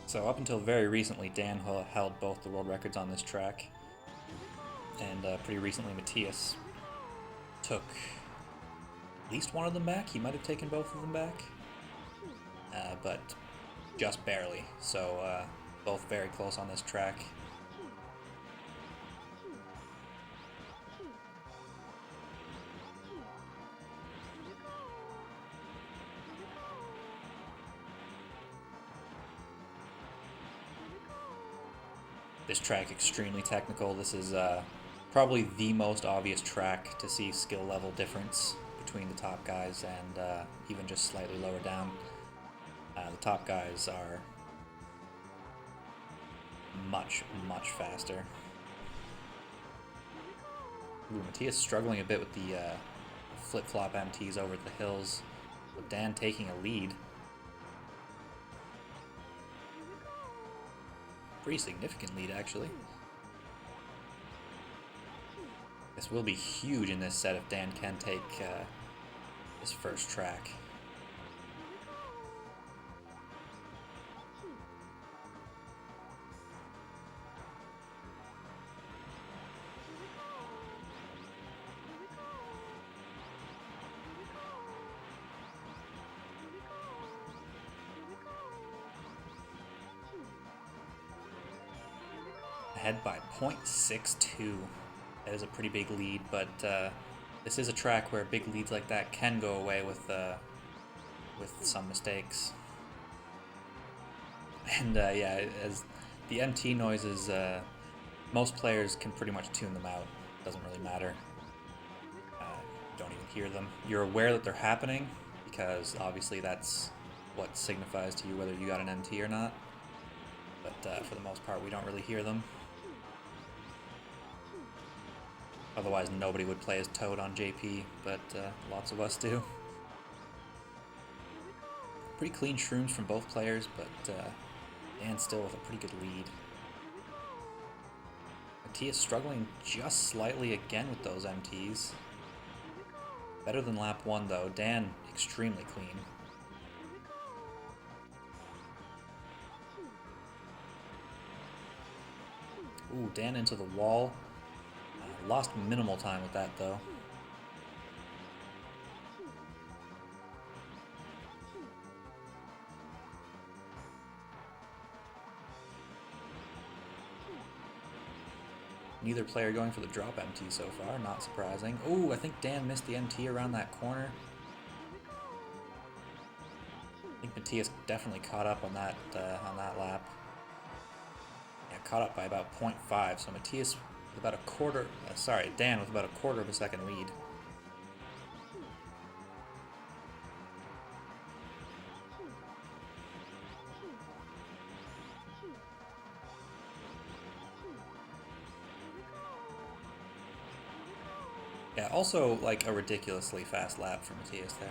So up until very recently, Dan held both the world records on this track, and pretty recently Matthias took at least one of them back. He might have taken both of them back, but just barely. So both very close on this track. this track extremely technical. This is probably the most obvious track to see skill level difference between the top guys and even just slightly lower down. The top guys are much faster. Ooh, Matthias struggling a bit with the flip-flop MTs over the hills, with Dan taking a lead. Pretty significant lead, actually. This will be huge in this set if Dan can take his first track. Ahead by 0.62. That is a pretty big lead, but this is a track where big leads like that can go away with some mistakes. And yeah, as the MT noises, most players can pretty much tune them out. Doesn't really matter. Don't even hear them. You're aware that they're happening because obviously that's what signifies to you whether you got an MT or not. But for the most part, we don't really hear them. Otherwise, nobody would play as Toad on JP, but lots of us do. Pretty clean shrooms from both players, but Dan still with a pretty good lead. Matthias struggling just slightly again with those MTs. Better than lap 1 though. Dan extremely clean. Ooh, Dan into the wall. Lost minimal time with that though. Neither player going for the drop MT so far, not surprising. Ooh, I think Dan missed the MT around that corner. I think Matthias definitely caught up on that lap. Yeah, caught up by about 0.5, so Matthias with about a quarter, Dan with about a quarter of a second lead. Yeah, also like a ridiculously fast lap for Matthias there.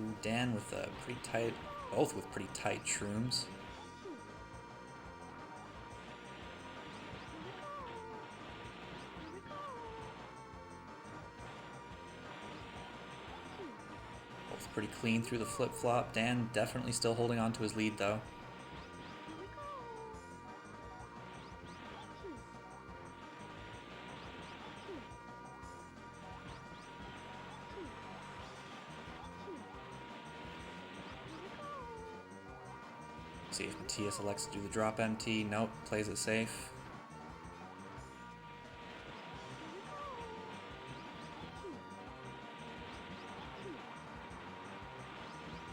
Ooh, Dan with a pretty tight, both with pretty tight shrooms. Both pretty clean through the flip-flop. Dan definitely still holding on to his lead though. See if Matthias elects to do the drop MT. Nope, plays it safe.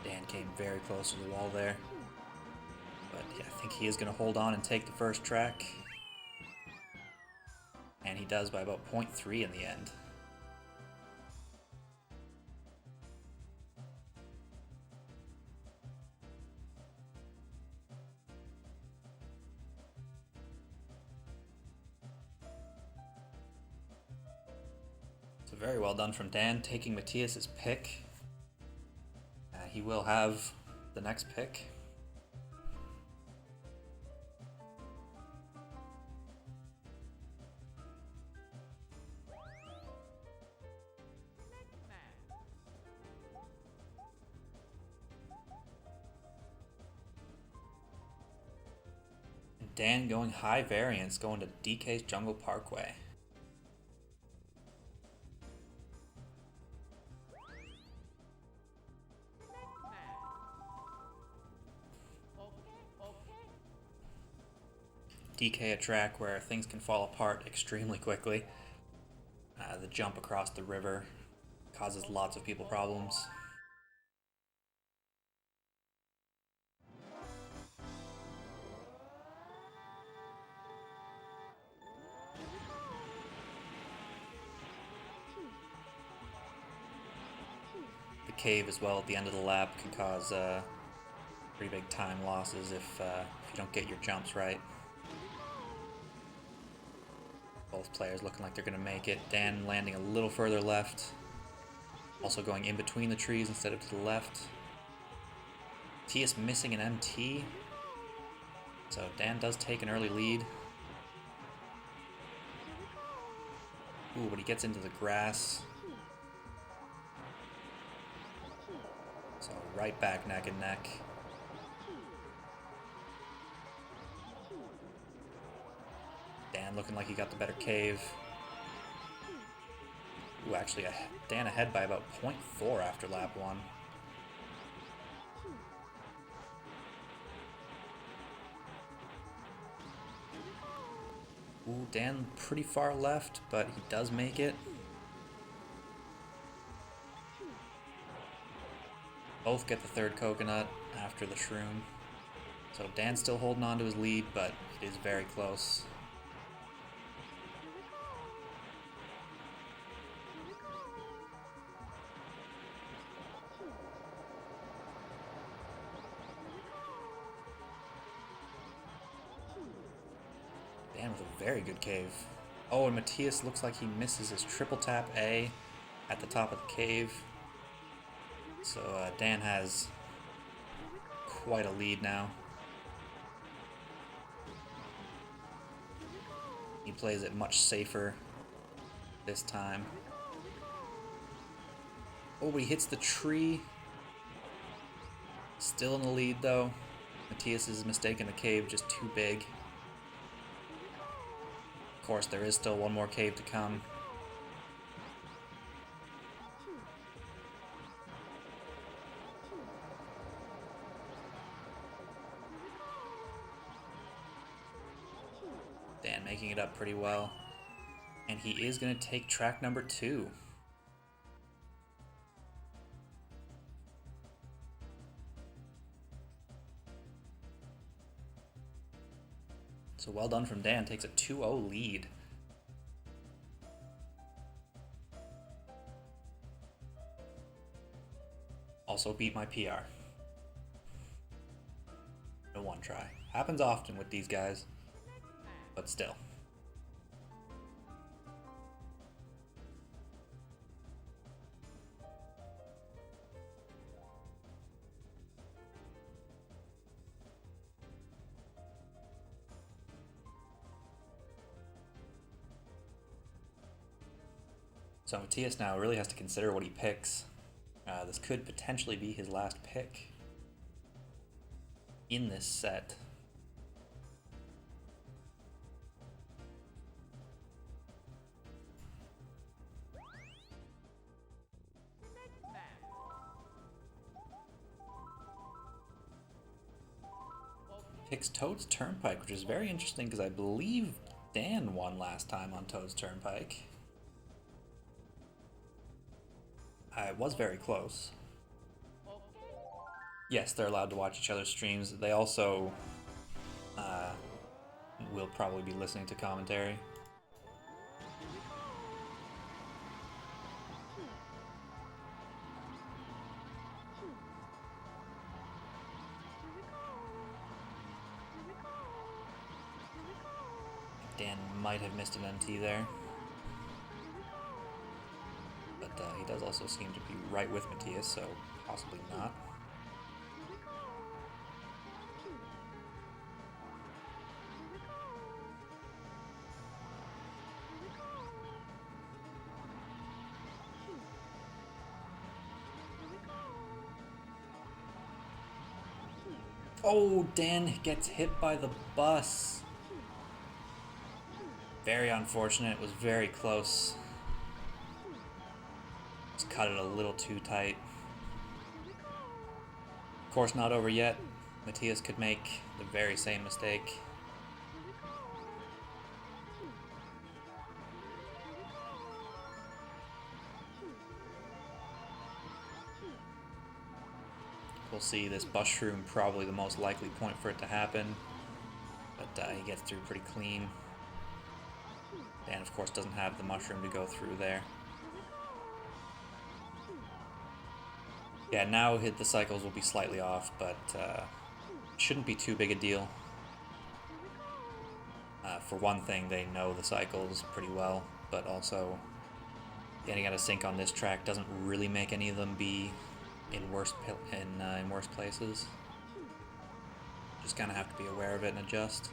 Dan came very close to the wall there. But yeah, I think he is going to hold on and take the first track. And he does by about 0.3 in the end. So very well done from Dan, taking Matthias's pick. He will have the next pick. And Dan going high variance, going to DK's Jungle Parkway. DK a track where things can fall apart extremely quickly. The jump across the river Causes lots of people problems. The cave as well at the end of the lap can cause pretty big time losses if you don't get your jumps right. Both players looking like they're going to make it. Dan landing a little further left. Also going in between the trees instead of to the left. Matias missing an MT. So Dan does take an early lead. Ooh, but he gets into the grass. So right back neck and neck. Dan looking like he got the better cave. Ooh, actually, Dan ahead by about 0.4 after lap 1. Ooh, Dan pretty far left, but he does make it. Both get the third coconut after the shroom. So Dan's still holding on to his lead, but it is very close. Dan with a very good cave. Oh, and Matias looks like he misses his triple tap A at the top of the cave. So Dan has quite a lead now. He plays it much safer this time. Oh, but he hits the tree. Still in the lead though. Matias is mistaking the cave just too big. Of course, there is still one more cave to come. Dan making it up pretty well. And he is going to take track number 2. So well done from Dan, takes a 2-0 lead. Also beat my PR. No one try. Happens often with these guys, but still. So Matias now really has to consider what he picks. This could potentially be his last pick in this set. Picks Toad's Turnpike, which is very interesting because I believe Dan won last time on Toad's Turnpike. I was very close. Yes, they're allowed to watch each other's streams. They also will probably be listening to commentary. Dan might have missed an MT there. But he does also seem to be right with Matias, so possibly not. Oh, Dan gets hit by the bus. Very unfortunate, it was very close. Just cut it a little too tight. Of course, not over yet. Matias could make the very same mistake. We'll see. This mushroom probably the most likely point for it to happen, but he gets through pretty clean. Dan, of course, doesn't have the mushroom to go through there. Yeah, now the cycles will be slightly off, but shouldn't be too big a deal. For one thing, they know the cycles pretty well, but also getting out of sync on this track doesn't really make any of them be in worse places. Just kind of have to be aware of it and adjust.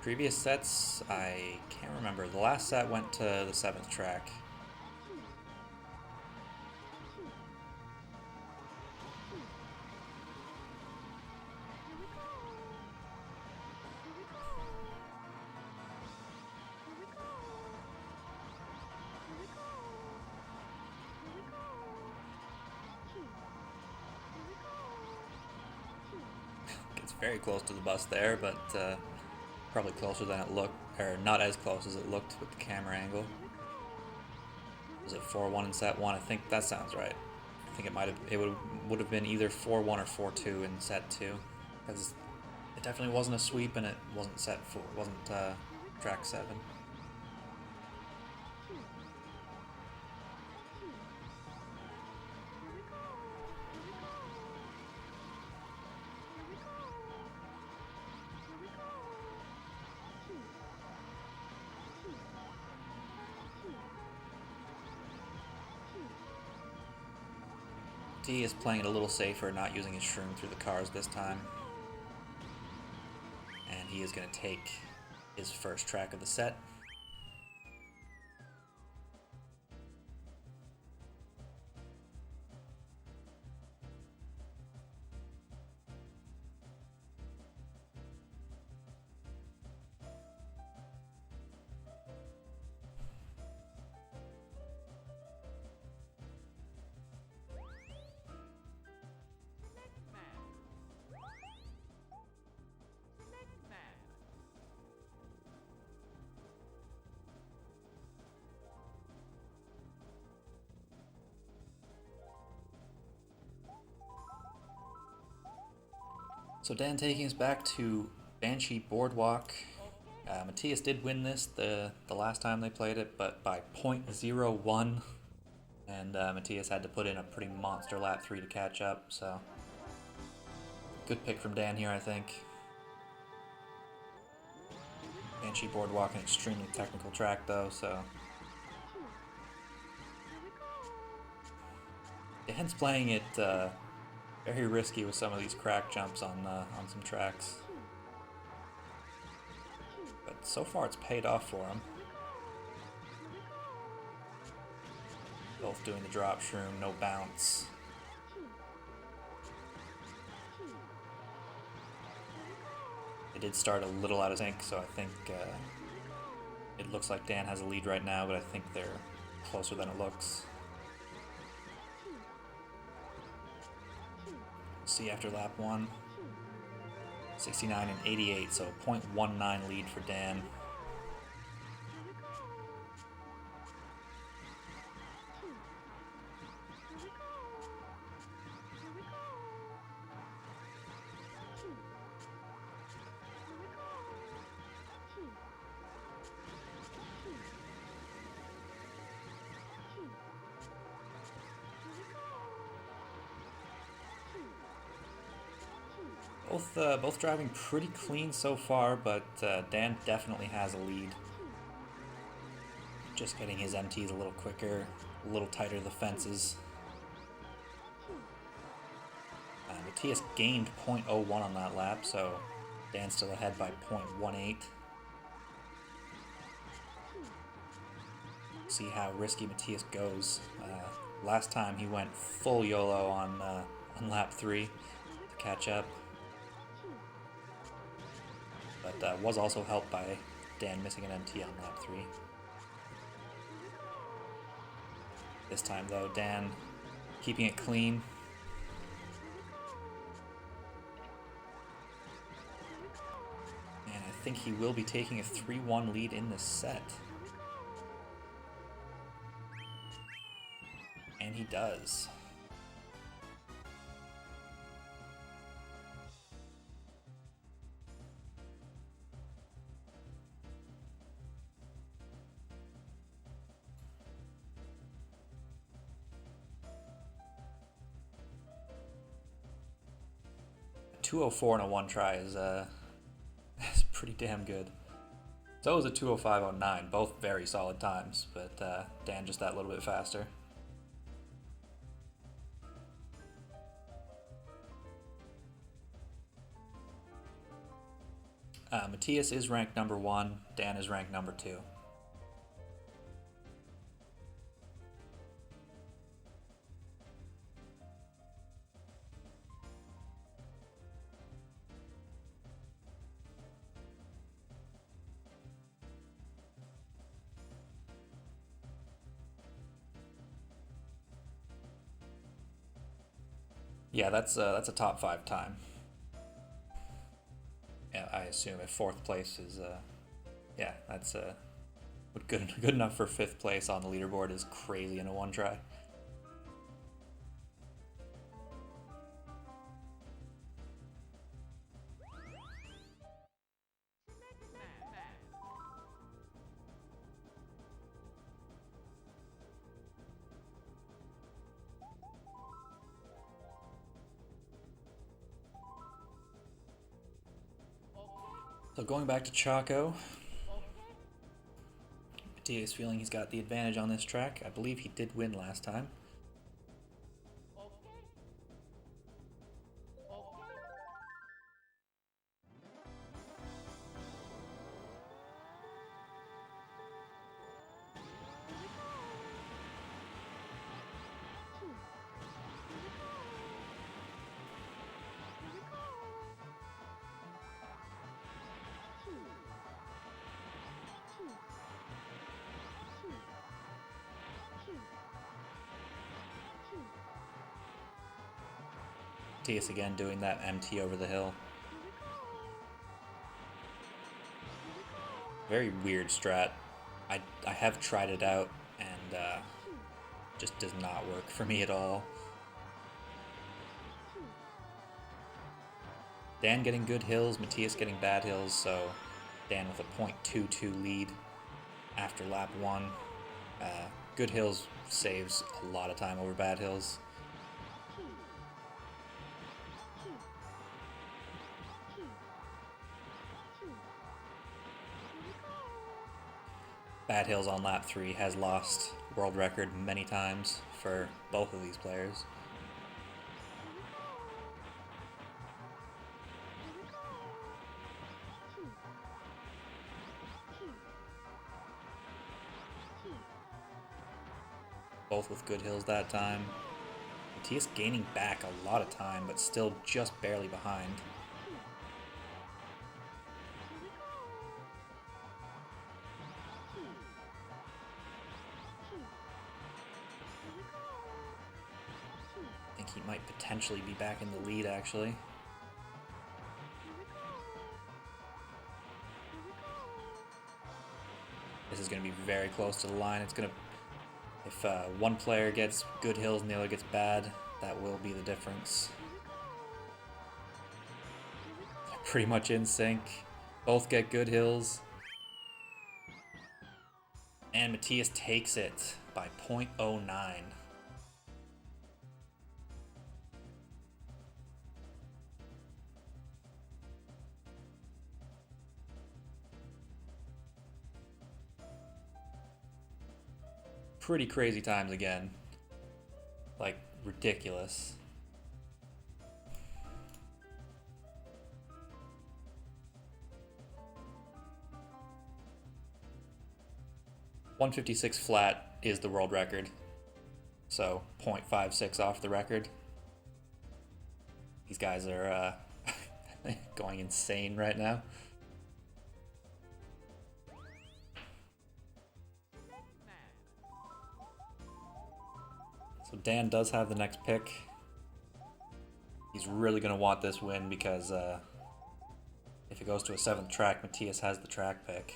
Previous sets, I can't remember. The last set went to the 7th track. Gets very close to the bus there, but probably closer than it looked, or not as close as it looked with the camera angle. Was it 4-1 in set 1? I think that sounds right. I think it would have been either 4-1 or 4-2 in set 2, because it definitely wasn't a sweep and it wasn't track 7. D is playing it a little safer, not using his shroom through the cars this time. And he is going to take his first track of the set. So Dan taking us back to Banshee Boardwalk. Matthias did win this the last time they played it, but by 0.01. And Matthias had to put in a pretty monster lap 3 to catch up, so good pick from Dan here, I think. Banshee Boardwalk, an extremely technical track though, so Dan's playing it very risky with some of these crack jumps on some tracks. But so far it's paid off for him. Both doing the drop shroom, no bounce. They did start a little out of sync, so I think it looks like Dan has a lead right now, but I think they're closer than it looks. See after lap 1, 69 and 88, so 0.19 lead for Dan. Both driving pretty clean so far, but Dan definitely has a lead. Just getting his MTs a little quicker, a little tighter the fences. Matthias gained 0.01 on that lap, so Dan's still ahead by 0.18. See how risky Matthias goes. Last time he went full YOLO on lap 3 to catch up. But was also helped by Dan missing an MT on lap 3. This time though, Dan keeping it clean. And I think he will be taking a 3-1 lead in this set. And he does. A 204 in a one try is is pretty damn good. So is a 205.09, both very solid times, but Dan just that little bit faster. Matthias is ranked number 1, Dan is ranked number 2. Yeah, that's a top 5 time. Yeah, I assume if 4th place is, yeah, that's good enough for 5th place on the leaderboard is crazy in a one try. So going back to Chaco, Matthias feeling he's got the advantage on this track. I believe he did win last time. Matthias again doing that MT over the hill. Very weird strat. I have tried it out and just does not work for me at all. Dan getting good hills, Matthias getting bad hills, so Dan with a .22 lead after lap 1. Good hills saves a lot of time over bad hills. Bad hills on lap 3 has lost world record many times for both of these players. Both with good hills that time. Matthias gaining back a lot of time, but still just barely behind. I think he might potentially be back in the lead, actually. This is going to be very close to the line. It's going to, if one player gets good hills and the other gets bad, that will be the difference. They're pretty much in sync. Both get good hills. And Matthias takes it by .09. Pretty crazy times again. Like, ridiculous. .156 flat is the world record. So, .56 off the record. These guys are going insane right now. So Dan does have the next pick. He's really going to want this win because if it goes to a 7th track, Matthias has the track pick.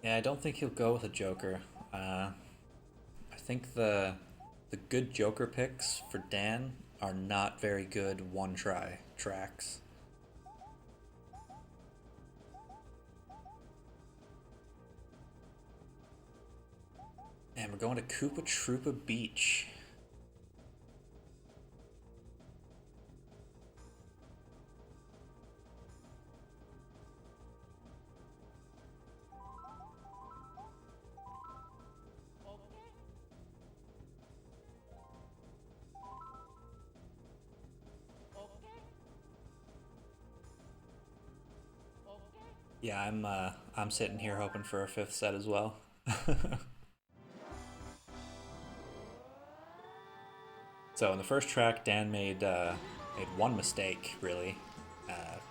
Yeah, I don't think he'll go with a Joker. I think the good Joker picks for Dan are not very good one try tracks. And we're going to Koopa Troopa Beach. Yeah, I'm sitting here hoping for a fifth set as well. So in the first track, Dan made one mistake really.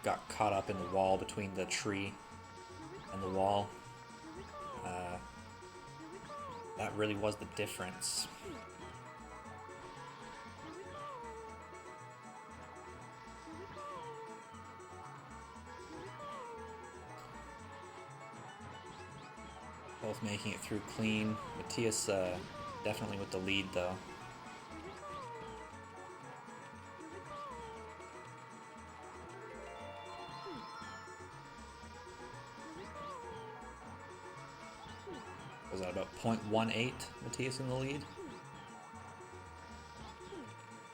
Got caught up in the wall between the tree and the wall. Uh, that really was the difference. Both making it through clean. Matthias definitely with the lead though. Was that about 0.18 Matthias in the lead?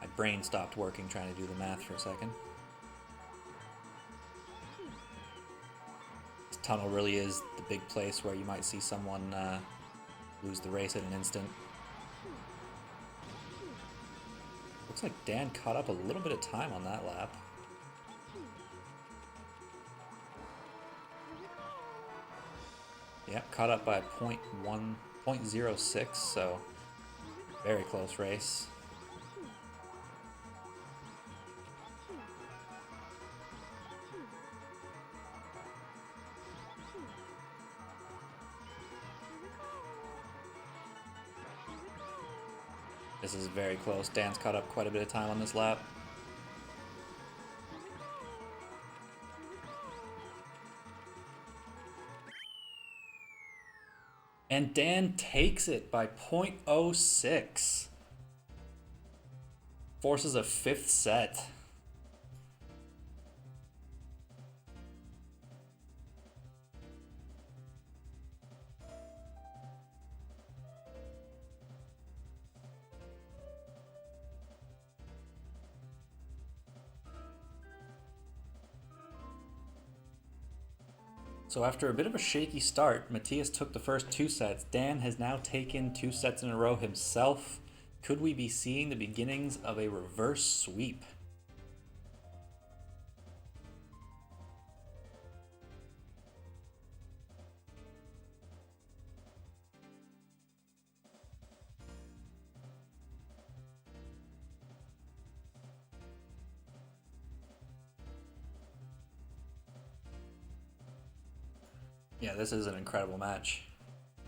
My brain stopped working trying to do the math for a second. This tunnel really is the big place where you might see someone lose the race at an instant. Looks like Dan caught up a little bit of time on that lap. Yep, caught up by 0.06, so very close race. This is very close. Dan's caught up quite a bit of time on this lap. And Dan takes it by 0.06. Forces a fifth set. So after a bit of a shaky start, Matthias took the first two sets. Dan has now taken two sets in a row himself. Could we be seeing the beginnings of a reverse sweep? Yeah, this is an incredible match.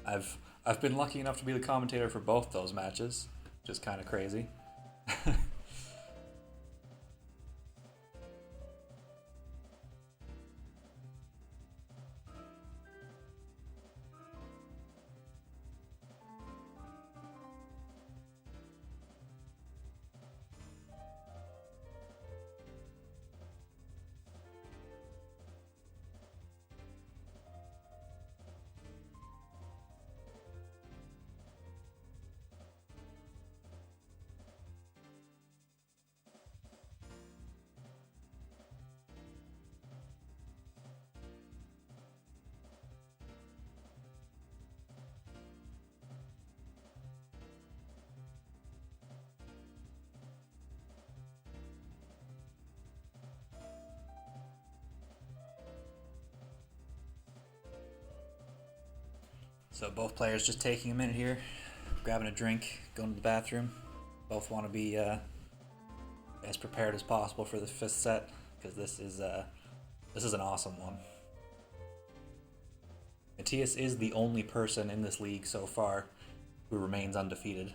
I've been lucky enough to be the commentator for both those matches. Just kind of crazy. So both players just taking a minute here, grabbing a drink, going to the bathroom. Both want to be as prepared as possible for the fifth set because this is an awesome one. Matthias is the only person in this league so far who remains undefeated.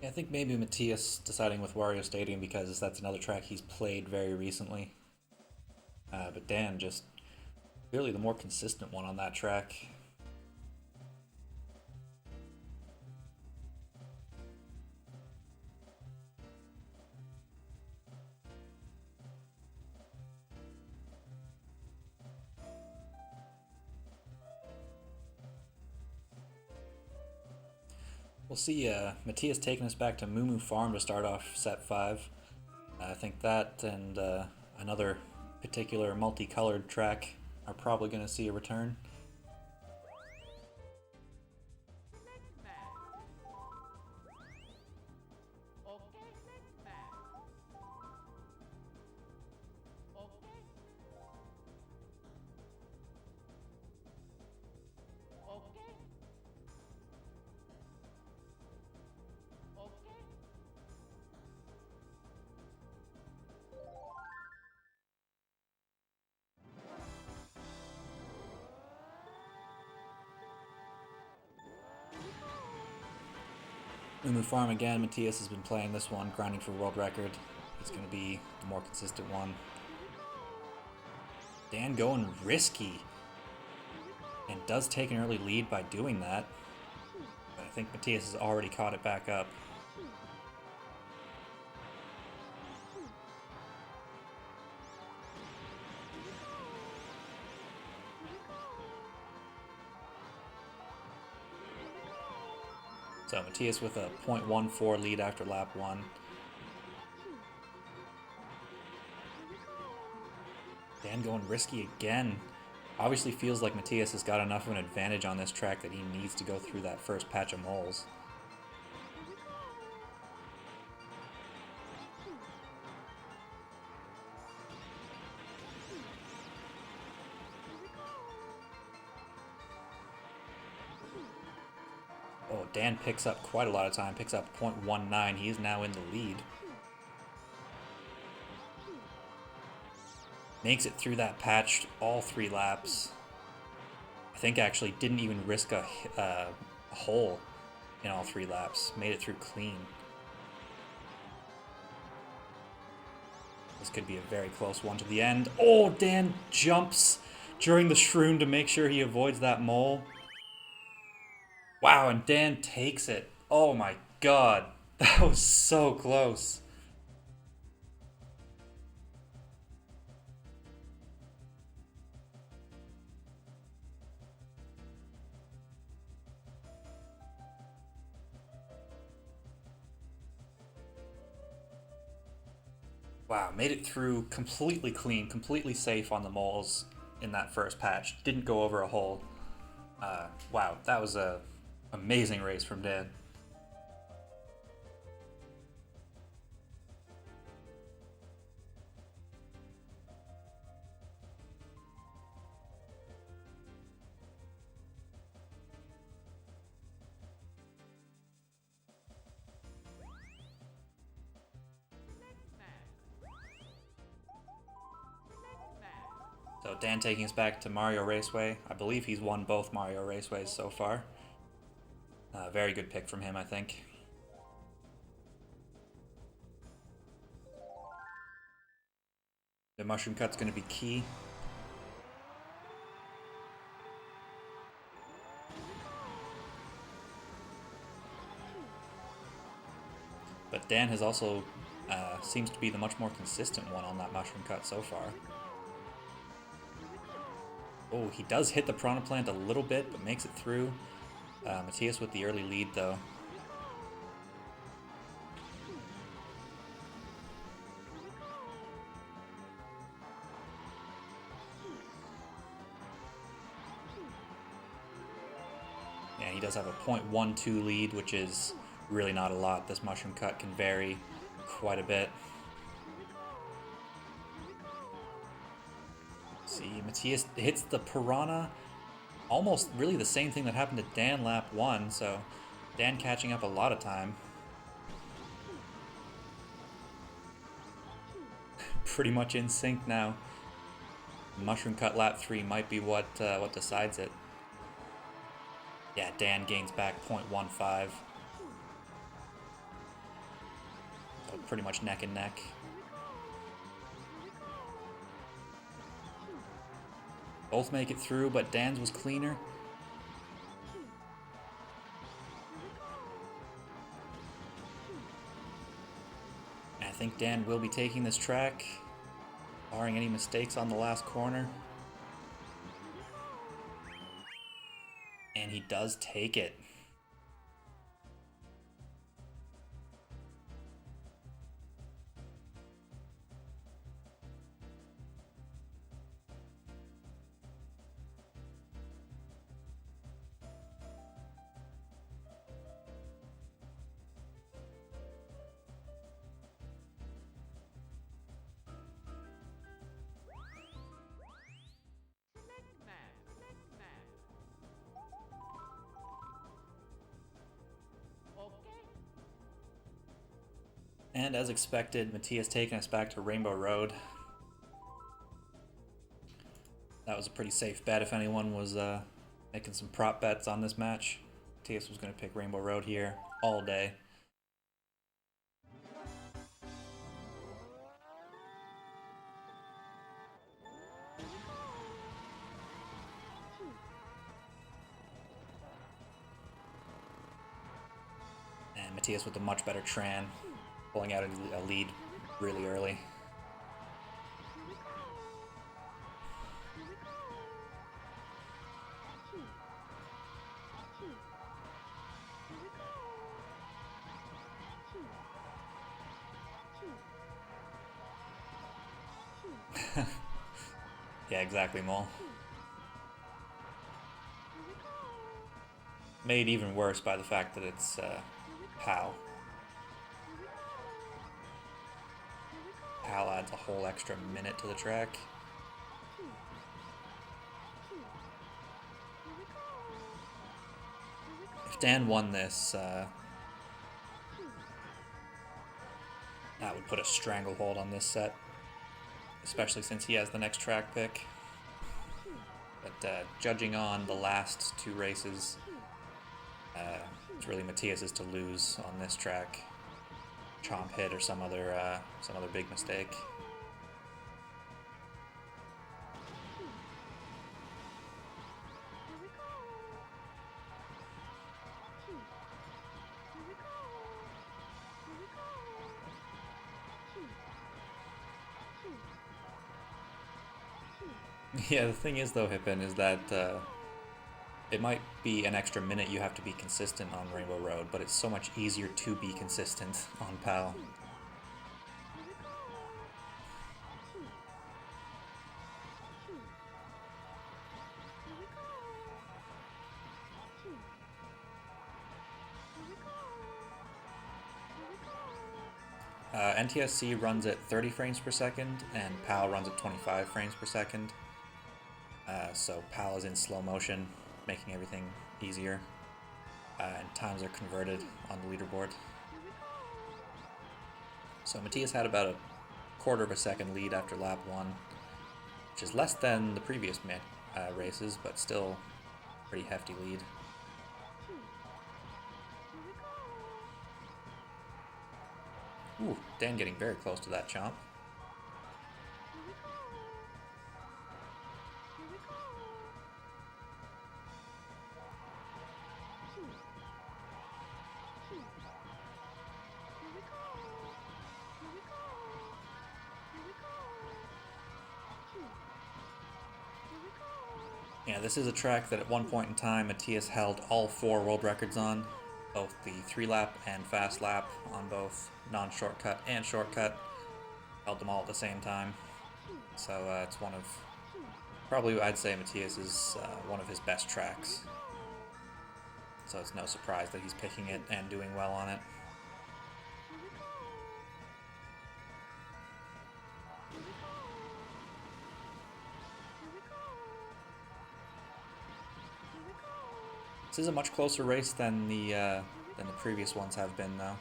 Yeah, I think maybe Matthias deciding with Wario Stadium because that's another track he's played very recently. But Dan just clearly the more consistent one on that track. We'll see Matthias taking us back to Moo Moo Farm to start off set 5. I think that and another particular multicolored track are probably going to see a return. Moo Moo Farm again. Matthias has been playing this one, grinding for world record. He's going to be the more consistent one. Dan going risky. And does take an early lead by doing that. But I think Matthias has already caught it back up. So Matthias with a 0.14 lead after lap 1. Dan going risky again. Obviously feels like Matthias has got enough of an advantage on this track that he needs to go through that first patch of moles. Oh, Dan picks up quite a lot of time, picks up 0.19. He is now in the lead. Makes it through that patch all 3 laps. I think actually didn't even risk a hole in all 3 laps. Made it through clean. This could be a very close one to the end. Oh, Dan jumps during the shroom to make sure he avoids that mole. Wow, and Dan takes it. Oh my god. That was so close. Wow, made it through completely clean, completely safe on the moles in that first patch. Didn't go over a hole. Wow, that was a amazing race from Dan. So Dan taking us back to Mario Raceway. I believe he's won both Mario Raceways so far. Very good pick from him, I think. The mushroom cut's going to be key. But Dan has also seems to be the much more consistent one on that mushroom cut so far. Oh, he does hit the Piranha Plant a little bit, but makes it through. Matthias with the early lead, though. Yeah, he does have a 0.12 lead, which is really not a lot. This mushroom cut can vary quite a bit. See, Matthias hits the Piranha. Almost really the same thing that happened to Dan lap 1, so Dan catching up a lot of time. Pretty much in sync now. Mushroom cut lap 3 might be what decides it. Yeah, Dan gains back 0.15. pretty much neck and neck. Both make it through, but Dan's was cleaner. And I think Dan will be taking this track, barring any mistakes on the last corner. And he does take it. And as expected, Matthias taking us back to Rainbow Road. That was a pretty safe bet if anyone was making some prop bets on this match. Matthias was going to pick Rainbow Road here all day. And Matthias with a much better Tran, pulling out a lead really early. Yeah, exactly, Mole. Made even worse by the fact that it's PAL. PAL adds a whole extra minute to the track. If Dan won this, that would put a stranglehold on this set, especially since he has the next track pick. But judging on the last two races, it's really Matthias's to lose on this track. Chomp hit or some other big mistake. Yeah, the thing is though, Hippen, is that it might be an extra minute you have to be consistent on Rainbow Road, but it's so much easier to be consistent on PAL. NTSC runs at 30 frames per second, and PAL runs at 25 frames per second. So PAL is in slow motion, making everything easier, and times are converted on the leaderboard. So Matthias had about a quarter of a second lead after lap 1, which is less than the previous races, but still a pretty hefty lead. Ooh, Dan getting very close to that chomp. Yeah, this is a track that at one point in time Matthias held all 4 world records on, both the 3-lap and fast lap on both non-shortcut and shortcut. Held them all at the same time. So it's one of, probably I'd say Matthias is one of his best tracks. So it's no surprise that he's picking it and doing well on it. This is a much closer race than the previous ones have been, though.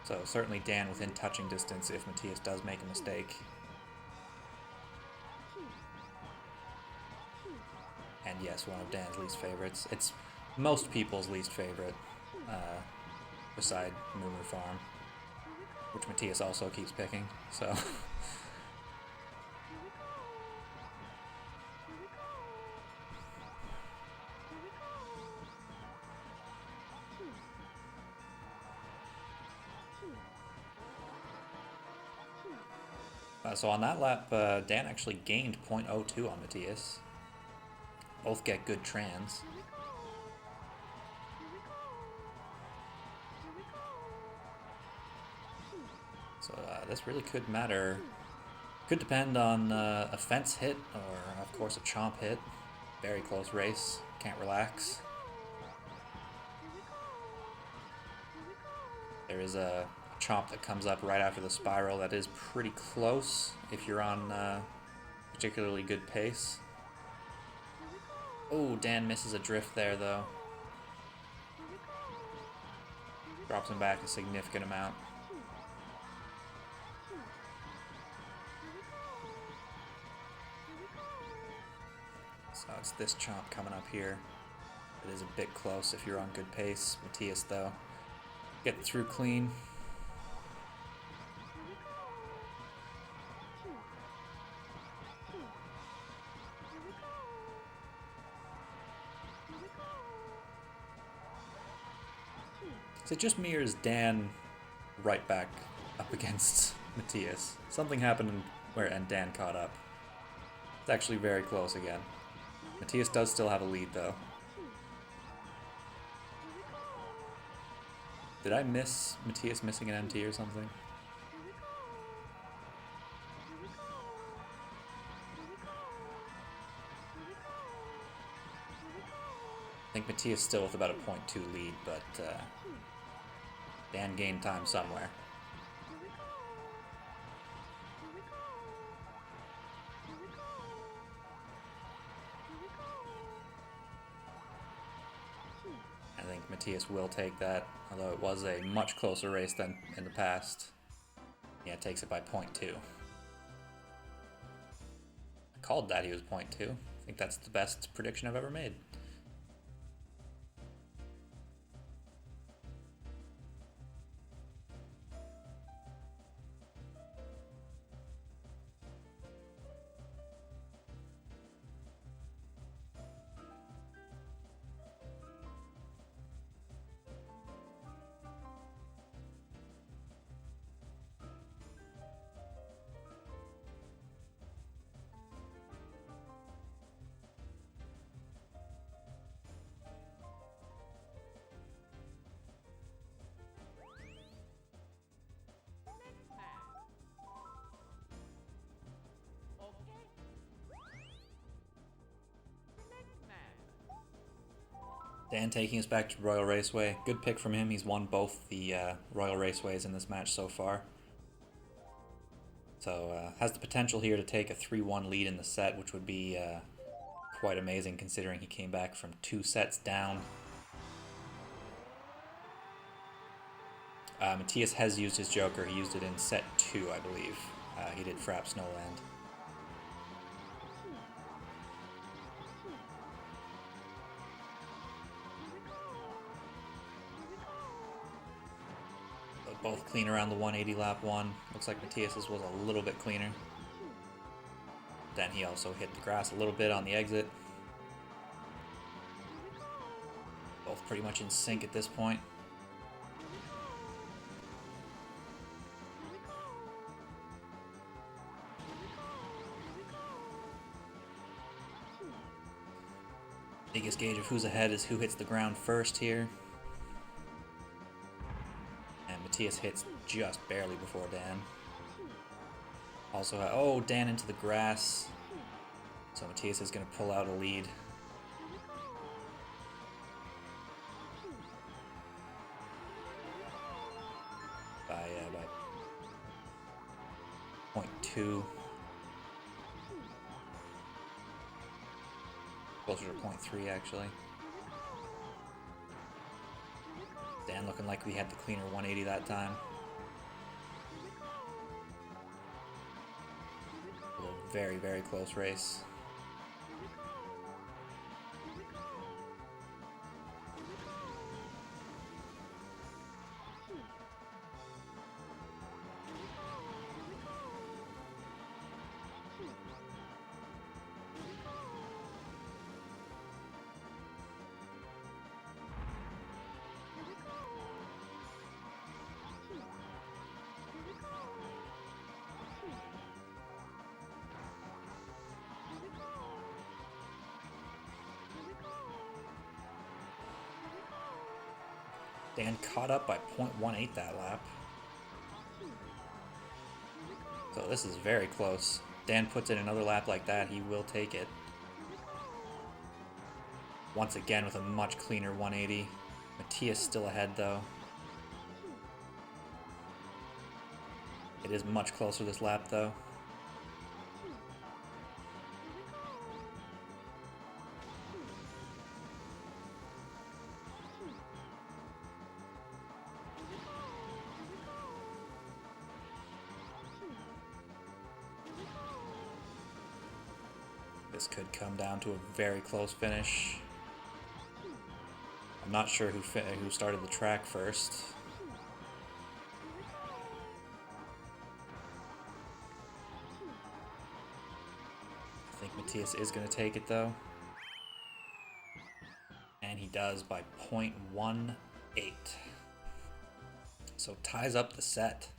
So certainly Dan within touching distance if Matthias does make a mistake. And yes, one of Dan's least favorites. It's most people's least favorite, beside Moomer Farm. which Matthias also keeps picking, so... So on that lap, Dan actually gained 0.02 on Matthias. Both get good trans. So this really could matter. Could depend on a fence hit or, of course, a chomp hit. Very close race. Can't relax. There is a chomp that comes up right after the spiral that is pretty close if you're on particularly good pace. Oh, Dan misses a drift there, though. Drops him back a significant amount. So it's this chomp coming up here. It is a bit close if you're on good pace. Matthias, though, get through clean. Is it just me, or is Dan right back up against Matthias? Something happened and Dan caught up. It's actually very close again. Matthias does still have a lead, though. Did I miss Matthias missing an MT or something? I think Matthias still with about a 0.2 lead, but Dan gained time somewhere. I think Matthias will take that, although it was a much closer race than in the past. Yeah, it takes it by 0.2. I called that he was 0.2. I think that's the best prediction I've ever made. Dan taking us back to Royal Raceway. Good pick from him. He's won both the Royal Raceways in this match so far. So has the potential here to take a 3-1 lead in the set, which would be quite amazing considering he came back from 2 sets down. Matthias has used his Joker. He used it in set 2, I believe. He did Frap Snowland. Both clean around the 180 lap 1. Looks like Matthias's was a little bit cleaner. Then he also hit the grass a little bit on the exit. Both pretty much in sync at this point. Biggest gauge of who's ahead is who hits the ground first here. Matthias hits just barely before Dan. Also, oh, Dan into the grass. So Matthias is going to pull out a lead. By 0.2. Closer to 0.3 actually. Dan looking like we had the cleaner 180 that time. A very, very close race. Dan caught up by 0.18 that lap. So this is very close. Dan puts in another lap like that, he will take it. Once again with a much cleaner 180. Matthias still ahead though. It is much closer this lap though. This could come down to a very close finish. I'm not sure who started the track first. I think Matthias is going to take it though. And he does by 0.18. So ties up the set.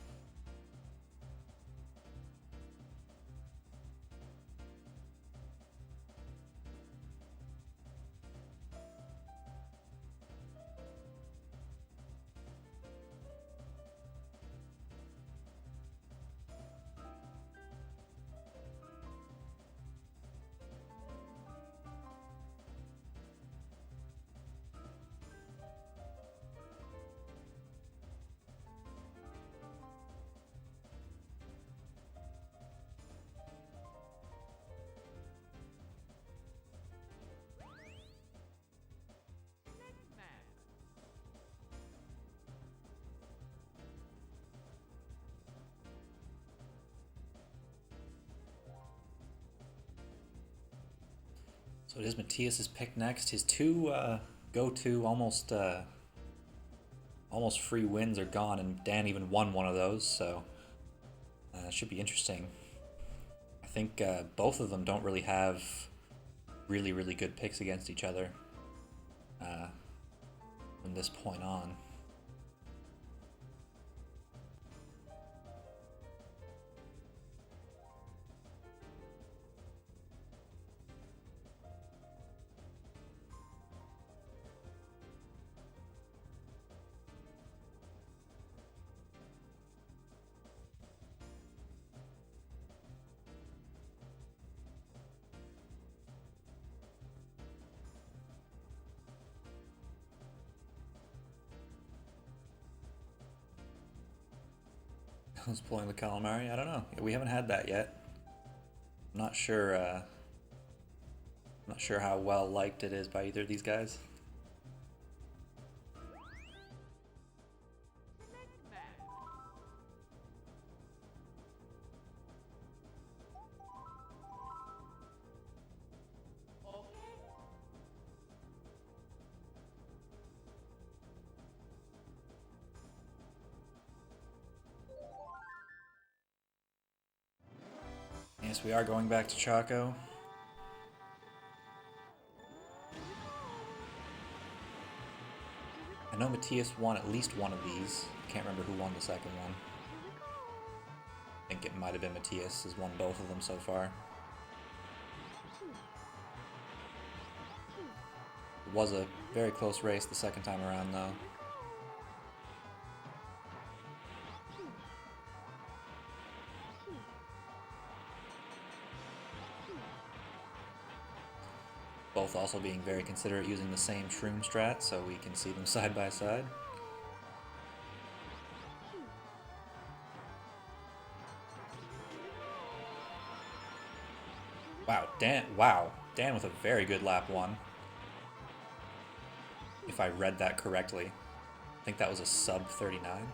So it is Matthias's pick next. His two go-to almost free wins are gone, and Dan even won one of those, so it should be interesting. I think both of them don't really have really good picks against each other from this point on. Who's pulling the calamari? I don't know. We haven't had that yet. I'm not sure. Not sure how well liked it is by either of these guys. Yes, we are going back to Chaco. I know Matthias won at least one of these. Can't remember who won the second one. I think it might have been Matthias has won both of them so far. It was a very close race the second time around though. Both also being very considerate using the same shroom strat so we can see them side by side. Wow, Dan with a very good lap one. If I read that correctly. I think that was a sub 39.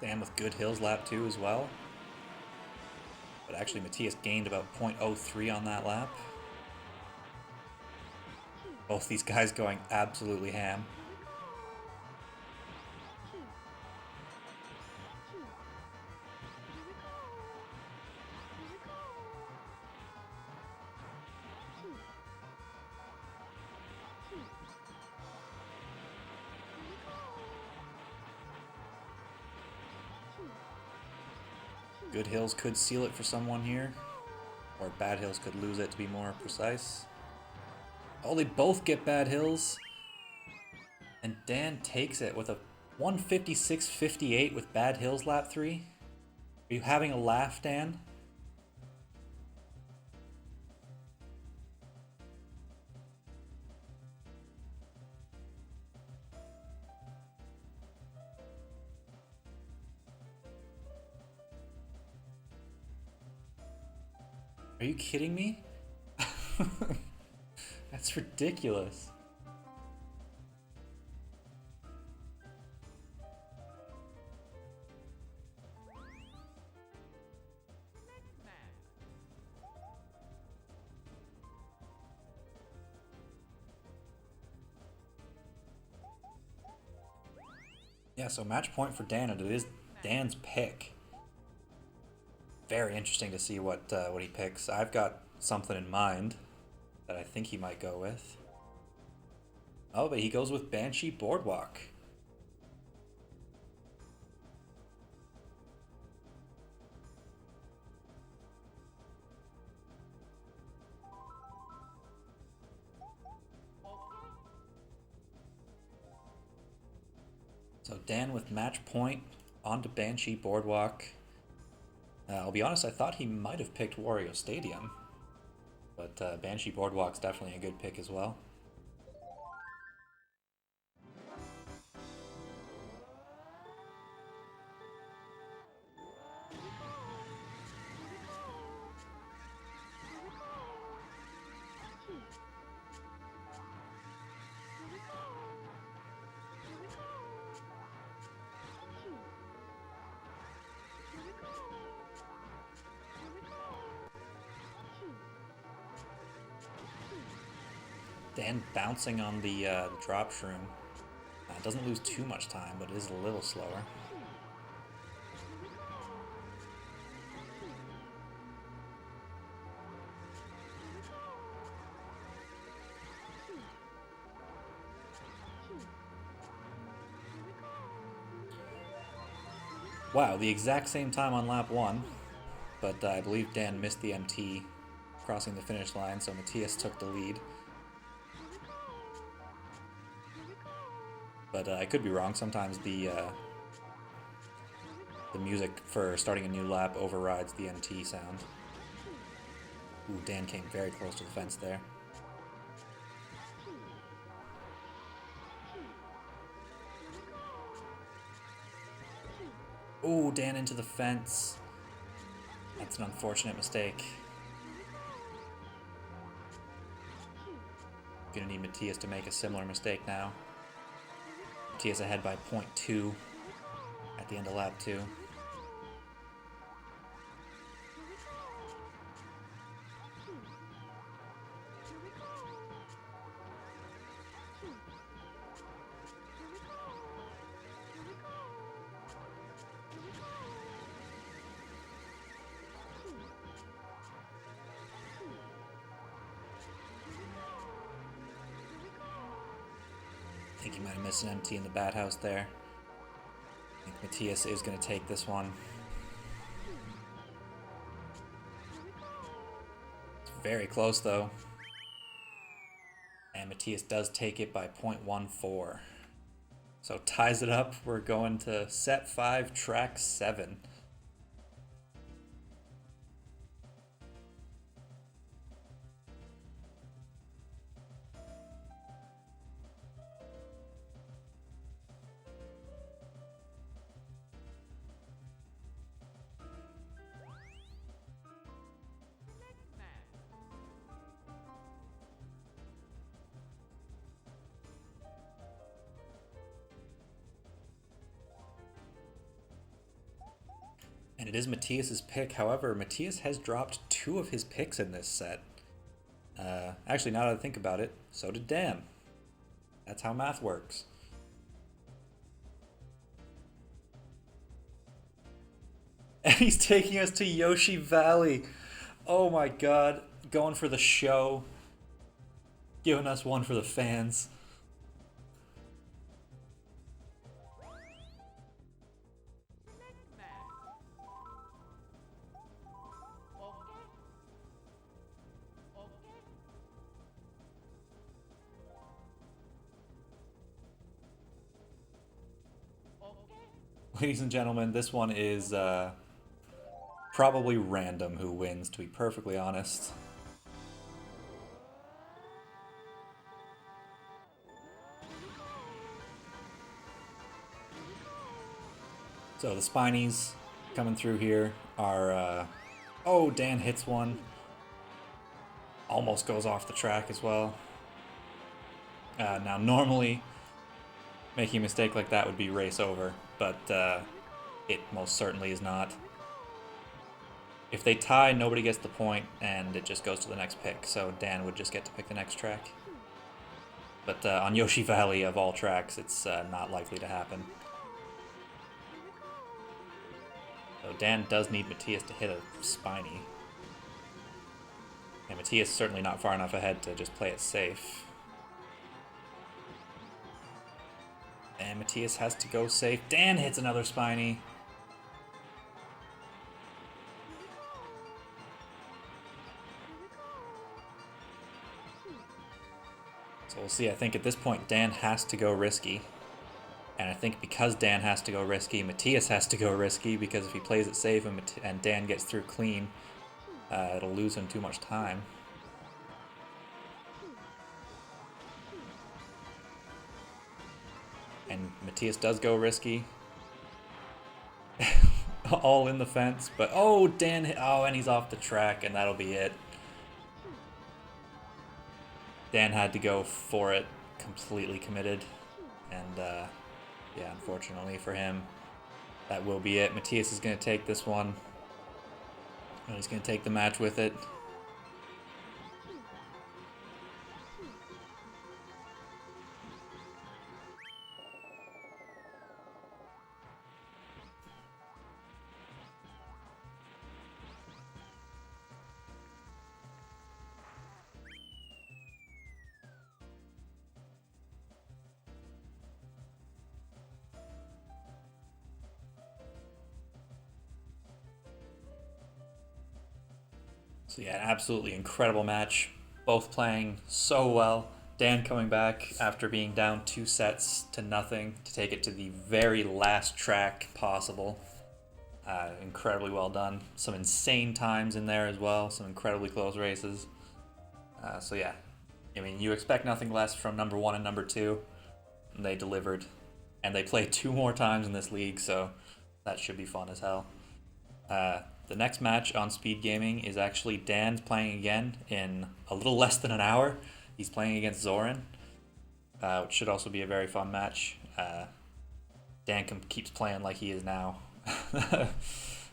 Dan with good hills lap 2 as well. But actually Matthias gained about 0.03 on that lap. Both these guys going absolutely ham. Good hills could seal it for someone here. Or bad hills could lose it, to be more precise. Oh, they both get bad hills. And Dan takes it with a 156.58 with bad hills lap 3. Are you having a laugh, Dan? Are you kidding me? That's ridiculous. Yeah, so match point for Dan, and it is Dan's pick. Very interesting to see what he picks. I've got something in mind that I think he might go with. Oh, but he goes with Banshee Boardwalk. So Dan with match point onto Banshee Boardwalk. I'll be honest, I thought he might have picked Wario Stadium, but Banshee Boardwalk's definitely a good pick as well. Dan bouncing on the drop shroom. Doesn't lose too much time, but it is a little slower. Wow, the exact same time on lap 1, but I believe Dan missed the MT crossing the finish line, so Matthias took the lead. But I could be wrong. Sometimes the music for starting a new lap overrides the MT sound. Ooh, Dan came very close to the fence there. Ooh, Dan into the fence. That's an unfortunate mistake. Gonna need Matthias to make a similar mistake now. Matthias ahead by 0.2 at the end of lap 2. I think he might have missed an MT in the bat house there. I think Matthias is going to take this one. It's very close though. And Matthias does take it by 0.14. So ties it up. We're going to set 5, track 7. And it is Matthias's pick. However, Matthias has dropped 2 of his picks in this set. Actually, now that I think about it, so did Dan. That's how math works. And he's taking us to Yoshi Valley. Oh my god. Going for the show. Giving us one for the fans. Ladies and gentlemen, this one is probably random who wins, to be perfectly honest. So the Spinies coming through here are... oh, Dan hits one. Almost goes off the track as well. Now, normally, making a mistake like that would be race over, but it most certainly is not. If they tie, nobody gets the point, and it just goes to the next pick, so Dan would just get to pick the next track. But on Yoshi Valley, of all tracks, it's not likely to happen. So Dan does need Matthias to hit a Spiny. And Matthias is certainly not far enough ahead to just play it safe. And Matthias has to go safe. Dan hits another Spiny. So we'll see. I think at this point Dan has to go risky. And I think because Dan has to go risky, Matthias has to go risky, because if he plays it safe and Dan gets through clean, it'll lose him too much time. And Matthias does go risky. All in the fence, but oh, Dan hit, oh, and he's off the track, and that'll be it. Dan had to go for it, completely committed, and yeah, unfortunately for him, that will be it. Matthias is going to take this one, and he's going to take the match with it. So yeah, an absolutely incredible match. Both playing so well. Dan coming back after being down 2 sets to nothing to take it to the very last track possible. Incredibly well done. Some insane times in there as well. Some incredibly close races. So yeah, I mean, you expect nothing less from number 1 and number 2. And they delivered. And they played 2 more times in this league, so that should be fun as hell. The next match on Speed Gaming is actually Dan's playing again in a little less than an hour. He's playing against Zoran, which should also be a very fun match. Dan keeps playing like he is now.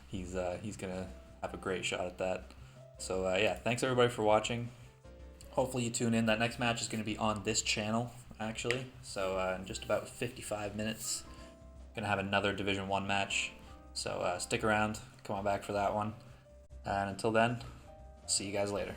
He's gonna have a great shot at that. So yeah, thanks everybody for watching. Hopefully you tune in. That next match is going to be on this channel, actually. So in just about 55 minutes, gonna have another Division 1 match. So stick around, come on back for that one. And until then, see you guys later.